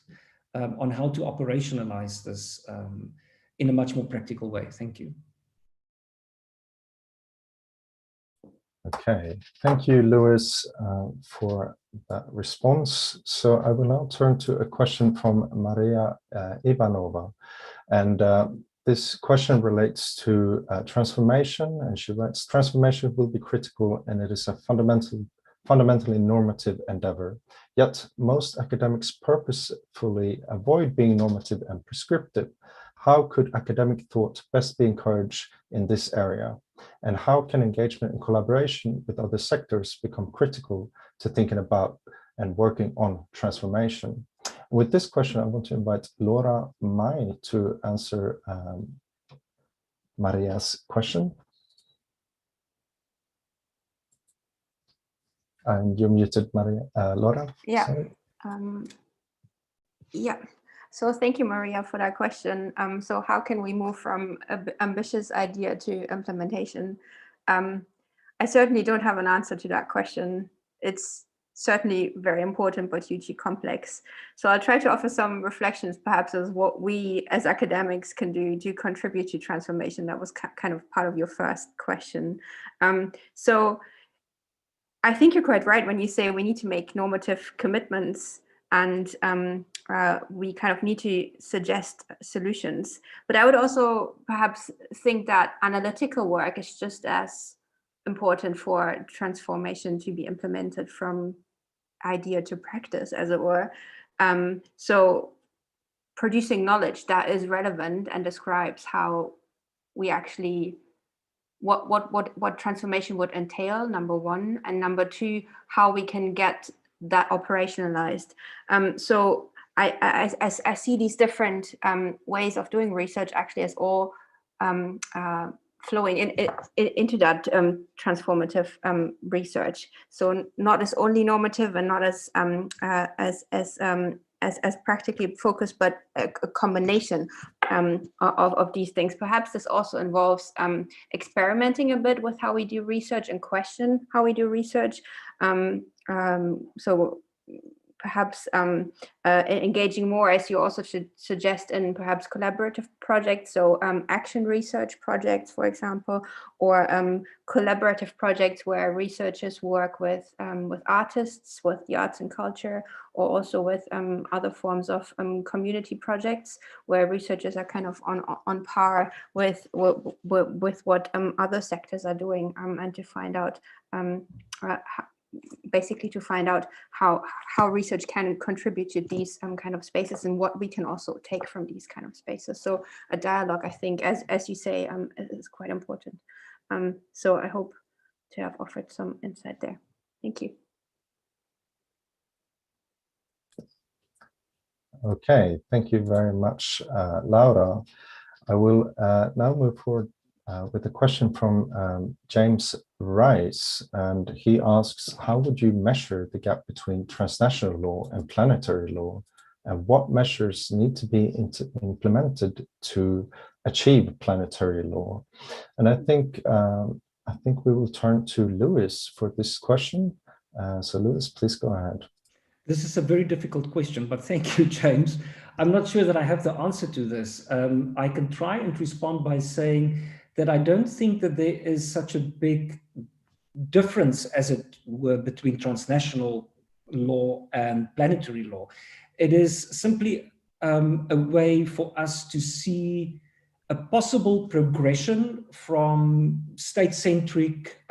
on how to operationalize this in a much more practical way. Thank you. Okay, thank you, Louis, for that response. So I will now turn to a question from Maria Ivanova. And this question relates to transformation. And she writes, transformation will be critical and it is a fundamentally normative endeavor. Yet most academics purposefully avoid being normative and prescriptive. How could academic thought best be encouraged in this area? And how can engagement and collaboration with other sectors become critical to thinking about and working on transformation? With this question, I want to invite Laura Mai to answer Maria's question. And you're muted, Maria. Laura? Yeah. Sorry. Yeah. So thank you, Maria, for that question. So how can we move from an ambitious idea to implementation? I certainly don't have an answer to that question. It's certainly very important, but hugely complex. So I'll try to offer some reflections, perhaps, as what we as academics can do to contribute to transformation. That was kind of part of your first question. So I think you're quite right when you say we need to make normative commitments and we kind of need to suggest solutions. But I would also perhaps think that analytical work is just as important for transformation to be implemented from idea to practice, as it were. So producing knowledge that is relevant and describes how we actually, what transformation would entail, number one, and number two, how we can get that operationalized. So I see these different ways of doing research actually as all flowing into that transformative research. So not as only normative and not as practically focused, but a combination of these things. Perhaps this also involves experimenting a bit with how we do research and question how we do research. So perhaps engaging more, as you also should suggest, in perhaps collaborative projects, so action research projects, for example, or collaborative projects where researchers work with artists, with the arts and culture, or also with other forms of community projects where researchers are kind of on par with what other sectors are doing, and to find out basically to find out how research can contribute to these kind of spaces, and what we can also take from these kind of spaces. So a dialogue, I think, as you say, is quite important. So I hope to have offered some insight there. Thank you. Okay, thank you very much, Laura. I will now move forward with a question from James Rice, and he asks, how would you measure the gap between transnational law and planetary law, and what measures need to be implemented to achieve planetary law? And I think we will turn to Lewis for this question. So Lewis, please go ahead. This is a very difficult question, but thank you, James. I'm not sure that I have the answer to this. I can try and respond by saying that I don't think that there is such a big difference, as it were, between transnational law and planetary law. It is simply a way for us to see a possible progression from state-centric,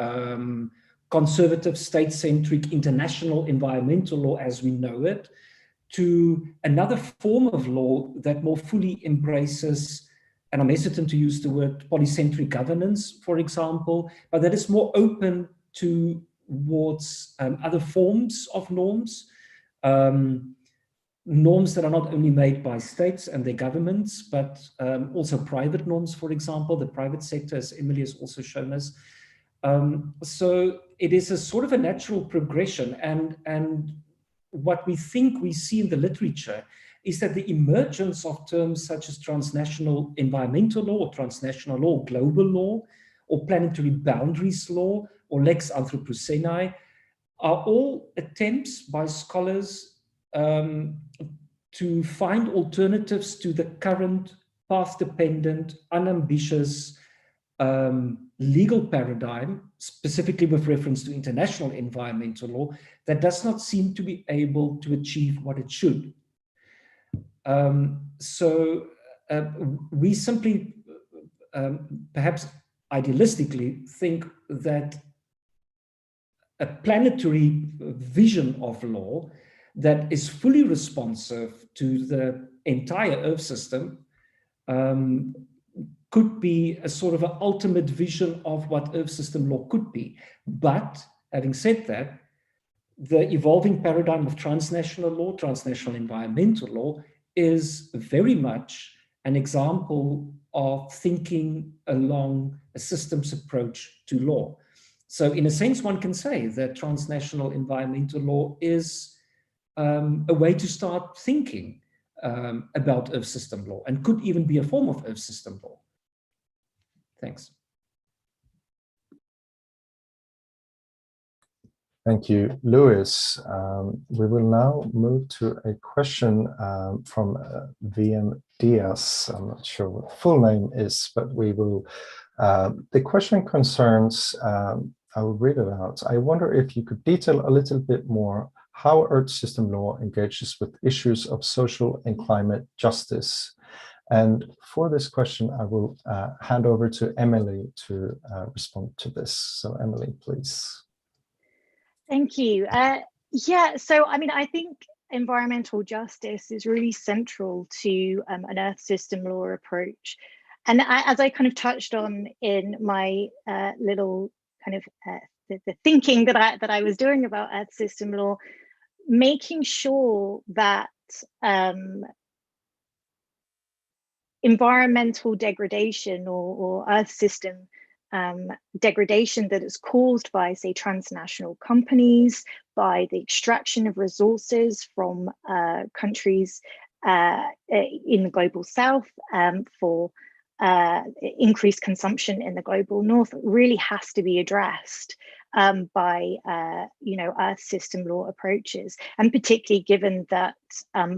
conservative, state-centric international environmental law as we know it, to another form of law that more fully embraces, and I'm hesitant to use the word polycentric governance, for example, but that is more open towards other forms of norms, norms that are not only made by states and their governments, but also private norms, for example, the private sector, as Emily has also shown us. So it is a sort of a natural progression, and what we think we see in the literature is that the emergence of terms such as transnational environmental law, or transnational law, global law, or planetary boundaries law, or lex Anthropocene, are all attempts by scholars to find alternatives to the current path-dependent, unambitious legal paradigm, specifically with reference to international environmental law, that does not seem to be able to achieve what it should. We simply, perhaps idealistically, think that a planetary vision of law that is fully responsive to the entire Earth system could be a sort of an ultimate vision of what Earth system law could be. But having said that, the evolving paradigm of transnational law, transnational environmental law, is very much an example of thinking along a systems approach to law. So in a sense, one can say that transnational environmental law is a way to start thinking about Earth system law, and could even be a form of Earth system law. Thanks. Thank you, Lewis. We will now move to a question from VM Diaz. I'm not sure what the full name is, but we will. The question concerns, I will read it out. I wonder if you could detail a little bit more how Earth system law engages with issues of social and climate justice. And for this question, I will hand over to Emily to respond to this. So Emily, please. Thank you. Yeah, so I mean, I think environmental justice is really central to an Earth system law approach. And as I kind of touched on in my little kind of the thinking that I was doing about Earth system law, making sure that environmental degradation or Earth system degradation that is caused by, say, transnational companies, by the extraction of resources from countries in the global south for increased consumption in the global north, really has to be addressed. by Earth system law approaches, and particularly given that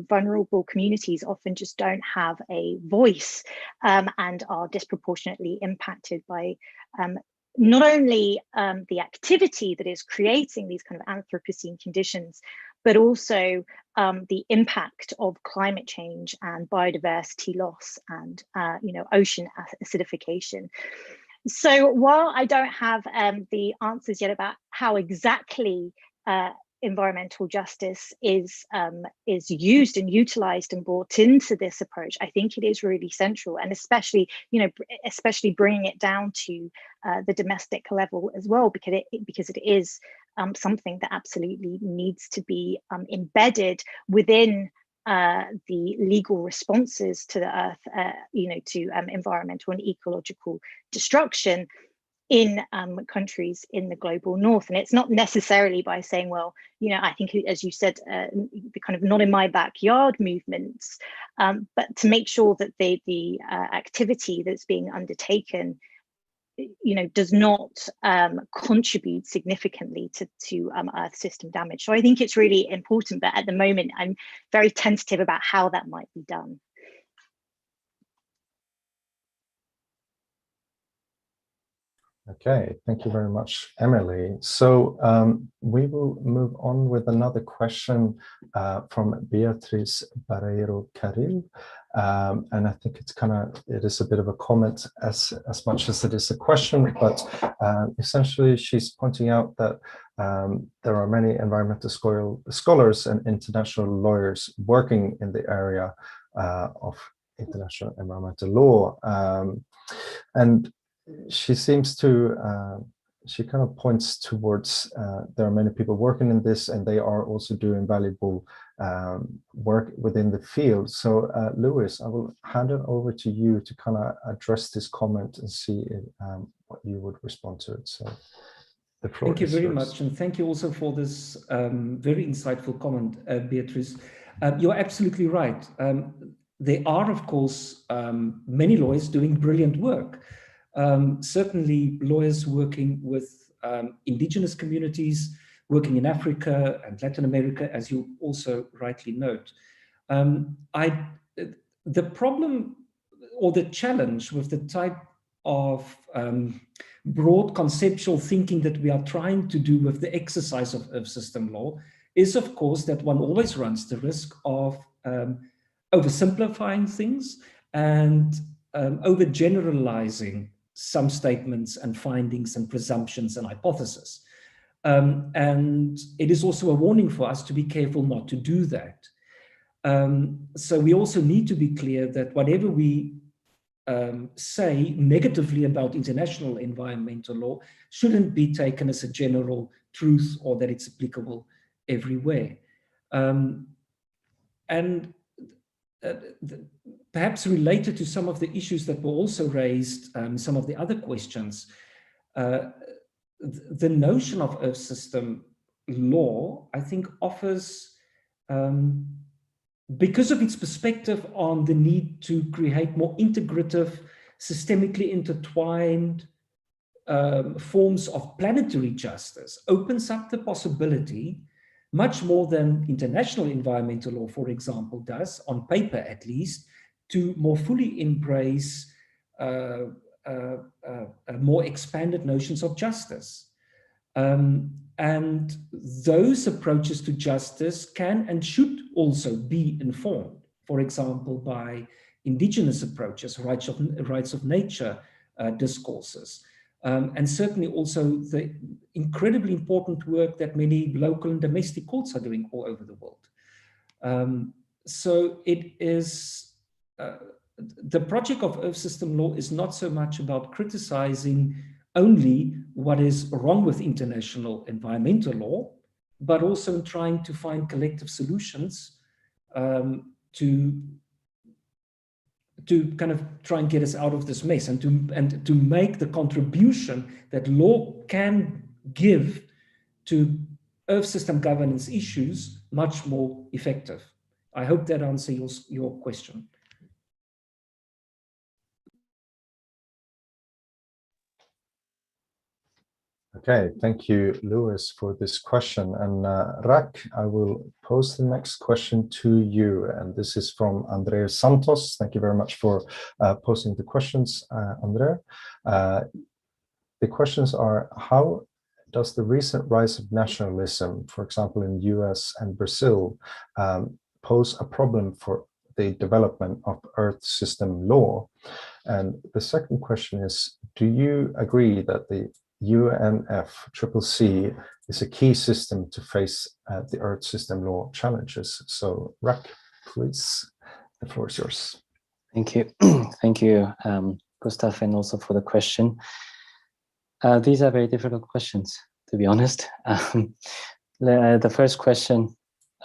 vulnerable communities often just don't have a voice and are disproportionately impacted by not only the activity that is creating these kind of Anthropocene conditions, but also the impact of climate change and biodiversity loss and ocean acidification. So while I don't have the answers yet about how exactly environmental justice is used and utilized and brought into this approach, I think it is really central, and especially bringing it down to the domestic level as well, because it is something that absolutely needs to be embedded within the legal responses to the Earth, to environmental and ecological destruction in countries in the global north. And it's not necessarily by saying, well, I think, as you said, the kind of not in my backyard movements, but to make sure that the activity that's being undertaken does not contribute significantly to Earth system damage. So I think it's really important, but at the moment, I'm very tentative about how that might be done. Okay, thank you very much, Emily. So we will move on with another question from Beatriz Barreiro Carril. And I think it is a bit of a comment as much as it is a question, but essentially she's pointing out that there are many environmental scholars and international lawyers working in the area of international environmental law. And she seems to, she kind of points towards there are many people working in this, and they are also doing valuable work within the field. So Lewis, I will hand it over to you to kind of address this comment and see what you would respond to it. So the floor Thank you is very yours. much, and thank you also for this very insightful comment, Beatrice. You're absolutely right. There are, of course, many lawyers doing brilliant work. Certainly lawyers working with indigenous communities, working in Africa and Latin America, as you also rightly note. The problem or the challenge with the type of broad conceptual thinking that we are trying to do with the exercise of Earth system law is, of course, that one always runs the risk of oversimplifying things and overgeneralizing some statements and findings and presumptions and hypotheses. And it is also a warning for us to be careful not to do that. So we also need to be clear that whatever we say negatively about international environmental law shouldn't be taken as a general truth or that it's applicable everywhere. Perhaps related to some of the issues that were also raised, some of the other questions, the notion of Earth system law, I think, offers, because of its perspective on the need to create more integrative, systemically intertwined forms of planetary justice, opens up the possibility, much more than international environmental law, for example, does, on paper at least, to more fully embrace more expanded notions of justice. And those approaches to justice can and should also be informed, for example, by indigenous approaches, rights of nature discourses. And certainly also the incredibly important work that many local and domestic courts are doing all over the world. So it is, the project of Earth system law is not so much about criticizing only what is wrong with international environmental law, but also in trying to find collective solutions to kind of try and get us out of this mess and to make the contribution that law can give to Earth system governance issues much more effective. I hope that answers your question. Okay, thank you, Lewis, for this question. And Rak, I will pose the next question to you. And this is from Andrea Santos. Thank you very much for posing the questions, Andrea. The questions are, how does the recent rise of nationalism, for example, in the US and Brazil, pose a problem for the development of Earth System law? And the second question is, do you agree that the UNFCCC is a key system to face the Earth System law challenges? So, Rak, please, the floor is yours. Thank you. Thank you, Gustav, and also for the question. These are very difficult questions, to be honest. The first question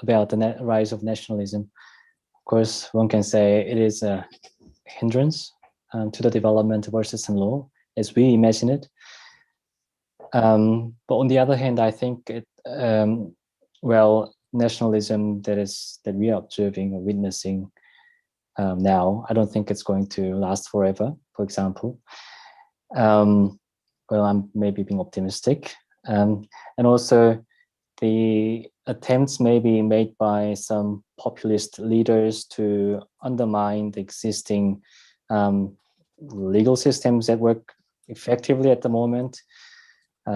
about the rise of nationalism, of course, one can say it is a hindrance to the development of Earth System law as we imagine it. But on the other hand, I think it, well, nationalism that we are observing or witnessing now, I don't think it's going to last forever, for example. Well, I'm maybe being optimistic. And also the attempts may be made by some populist leaders to undermine the existing legal systems that work effectively at the moment.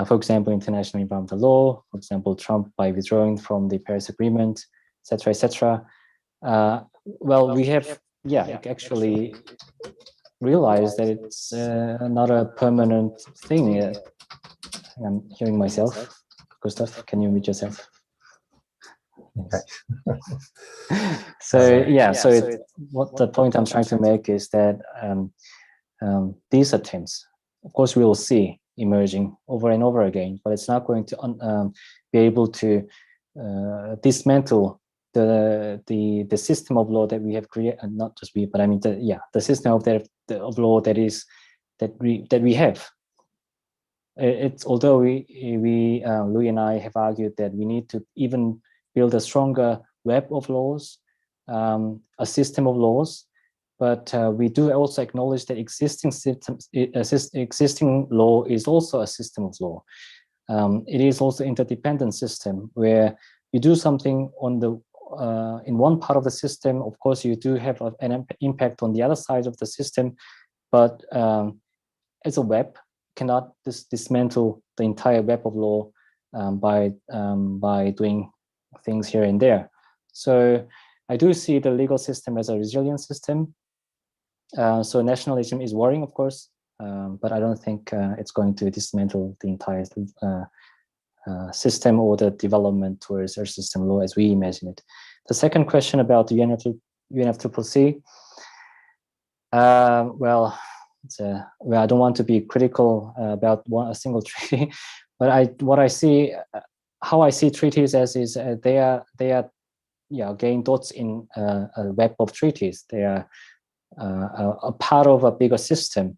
For example, international environmental law, for example, Trump by withdrawing from the Paris Agreement, etc., etc. Well, we have, actually realized that it's not a permanent thing. I'm hearing myself. Gustav, can you mute yourself? Okay. So what the point I'm trying to make is that these attempts, of course, we will see emerging over and over again, but it's not going to be able to dismantle the system of law that we have created, and not just we, but I mean the system of law that we have. It's although Louis and I have argued that we need to even build a stronger web of laws, a system of laws, but we do also acknowledge that existing law is also a system of law. It is also interdependent system where you do something on the in one part of the system. Of course, you do have an impact on the other side of the system, but as a web, cannot dismantle the entire web of law by doing things here and there. So I do see the legal system as a resilient system. So nationalism is worrying, of course, but I don't think it's going to dismantle the entire system or the development towards Earth System law as we imagine it. The second question about the UNFCCC, well, I don't want to be critical about a single treaty, but how I see treaties as is they are again dots in a web of treaties. They are a part of a bigger system.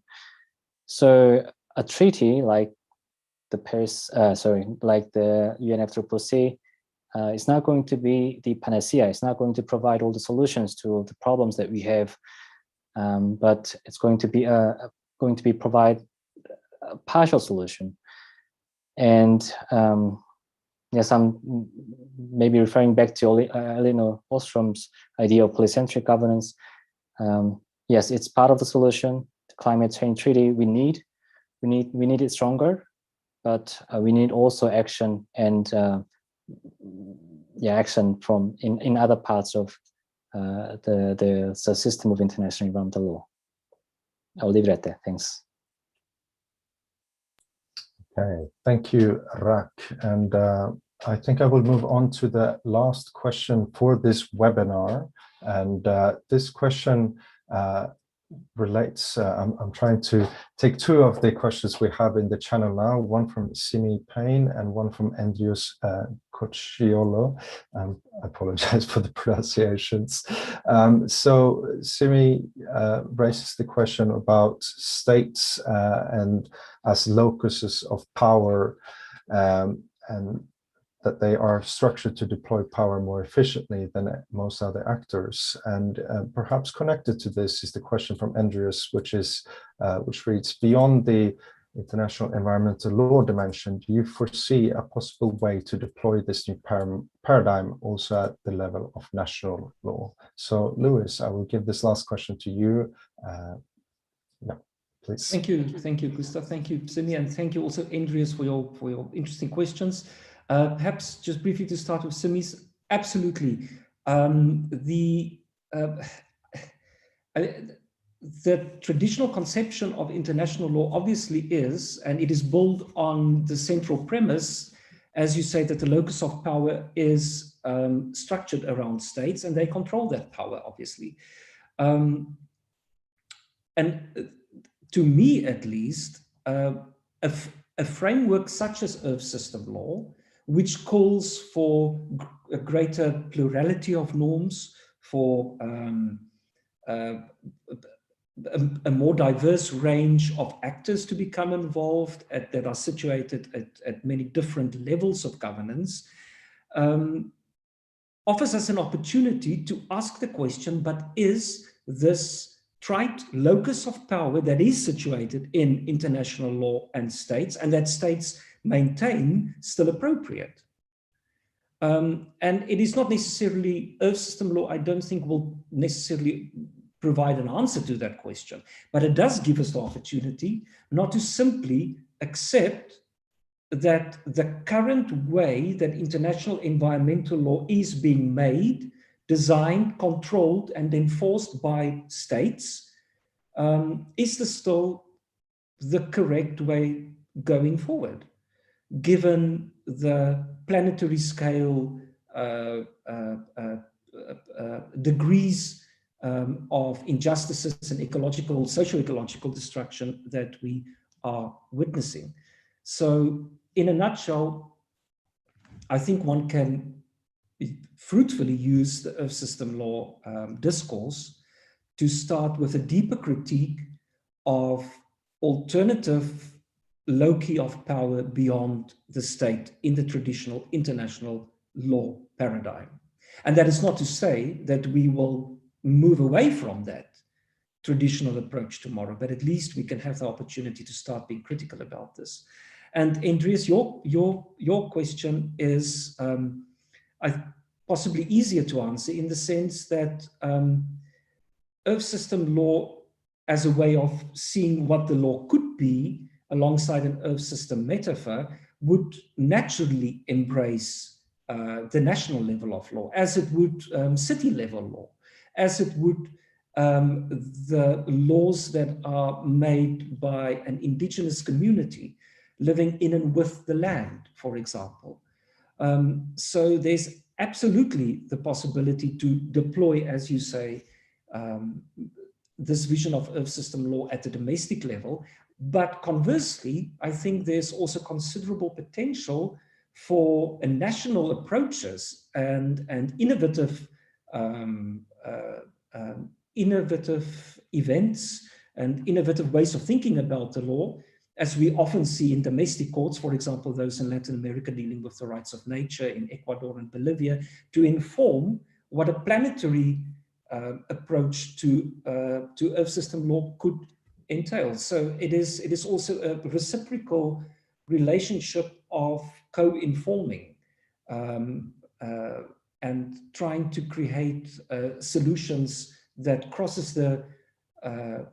So a treaty like the UNFCCC is not going to be the panacea. It's not going to provide all the solutions to the problems that we have, but it's going to provide a partial solution. And yes, I'm maybe referring back to Elinor Ostrom's idea of polycentric governance. Yes, it's part of the solution. The climate change treaty we need it stronger, but we need also action and action from in other parts of the system of international environmental law. I'll leave it at that. Thanks. Okay, thank you, Rak. And I think I will move on to the last question for this webinar. And this question relates, I'm trying to take two of the questions we have in the channel now, one from Simi Payne and one from Andreas Kotzé. I apologize for the pronunciations. So Simi raises the question about states and as locuses of power, and that they are structured to deploy power more efficiently than most other actors. And perhaps connected to this is the question from Andreas, which reads, beyond the international environmental law dimension, do you foresee a possible way to deploy this new paradigm also at the level of national law? So, Lewis, I will give this last question to you. Yeah, please. Thank you, Gustav. Thank you, Simi, and thank you also, Andreas, for your interesting questions. Perhaps just briefly to start with Simi's, absolutely. The traditional conception of international law obviously is, and it is built on the central premise, as you say, that the locus of power is structured around states, and they control that power, obviously. And to me, at least, a framework such as Earth System Law, which calls for a greater plurality of norms, for a more diverse range of actors to become involved that are situated at many different levels of governance, offers us an opportunity to ask the question, but is this trite locus of power that is situated in international law and states, and that states maintain, still appropriate? And it is not necessarily Earth System Law, I don't think, will necessarily provide an answer to that question, but it does give us the opportunity not to simply accept that the current way that international environmental law is being made, designed, controlled, and enforced by states is still the correct way going forward, given the planetary scale degrees of injustices and ecological, socio-ecological destruction that we are witnessing. So in a nutshell, I think one can fruitfully use the Earth System Law discourse to start with a deeper critique of alternative loci of power beyond the state in the traditional international law paradigm. And that is not to say that we will move away from that traditional approach tomorrow, but at least we can have the opportunity to start being critical about this. And Andreas, your question is possibly easier to answer in the sense that Earth System Law, as a way of seeing what the law could be alongside an Earth System metaphor, would naturally embrace the national level of law, as it would city level law, as it would the laws that are made by an indigenous community living in and with the land, for example. So there's absolutely the possibility to deploy, as you say, this vision of Earth System Law at the domestic level. But conversely, I think there's also considerable potential for national approaches and innovative innovative events and innovative ways of thinking about the law, as we often see in domestic courts, for example, those in Latin America dealing with the rights of nature, in Ecuador and Bolivia, to inform what a planetary approach to Earth System Law could entail. So it is also a reciprocal relationship of co-informing and trying to create solutions that crosses the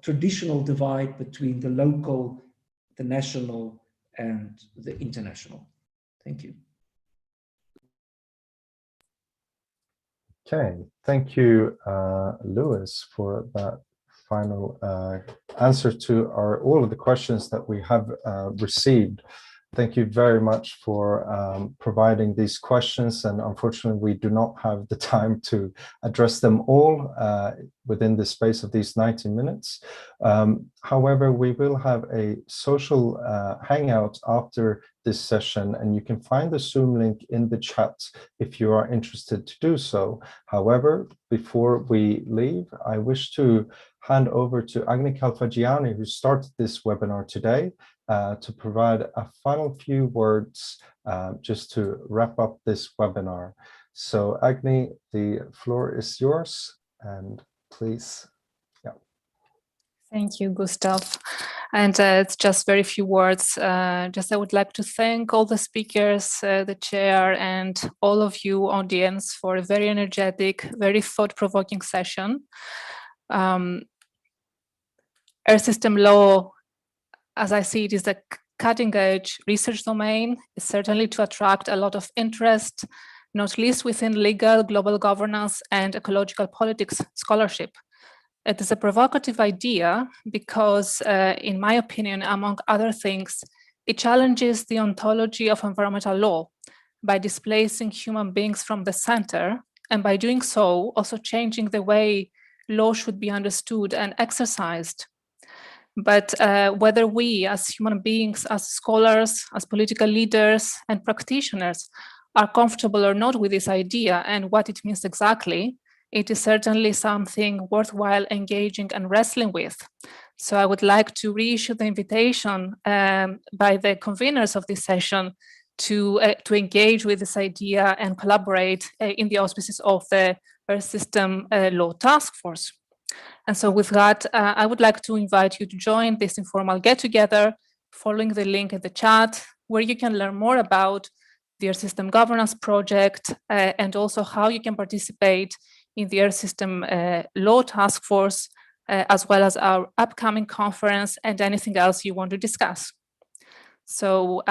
traditional divide between the local, the national, and the international. Thank you. Okay, thank you, Lewis, for that final answer to all of the questions that we have received. Thank you very much for providing these questions, and unfortunately we do not have the time to address them all within the space of these 90 minutes. However, we will have a social hangout after this session, and you can find the Zoom link in the chat if you are interested to do so. However, before we leave, I wish to hand over to Agni Kalfagiani, who started this webinar today, to provide a final few words just to wrap up this webinar. So Agni, the floor is yours, and please. Yeah. Thank you, Gustav. And it's just very few words. I would like to thank all the speakers, the chair, and all of you audience for a very energetic, very thought-provoking session. Earth System Law, as I see it, is a cutting-edge research domain. It's certainly to attract a lot of interest, not least within legal, global governance, and ecological politics scholarship. It is a provocative idea because, in my opinion, among other things, it challenges the ontology of environmental law by displacing human beings from the center, and by doing so, also changing the way law should be understood and exercised. But whether we as human beings, as scholars, as political leaders and practitioners are comfortable or not with this idea and what it means exactly, it is certainly something worthwhile engaging and wrestling with. So I would like to reissue the invitation by the conveners of this session to engage with this idea and collaborate in the auspices of the Earth System Law Taskforce. And so with that, I would like to invite you to join this informal get-together following the link in the chat, where you can learn more about the Earth System Governance Project and also how you can participate in the Earth System Law Task Force, as well as our upcoming conference and anything else you want to discuss. So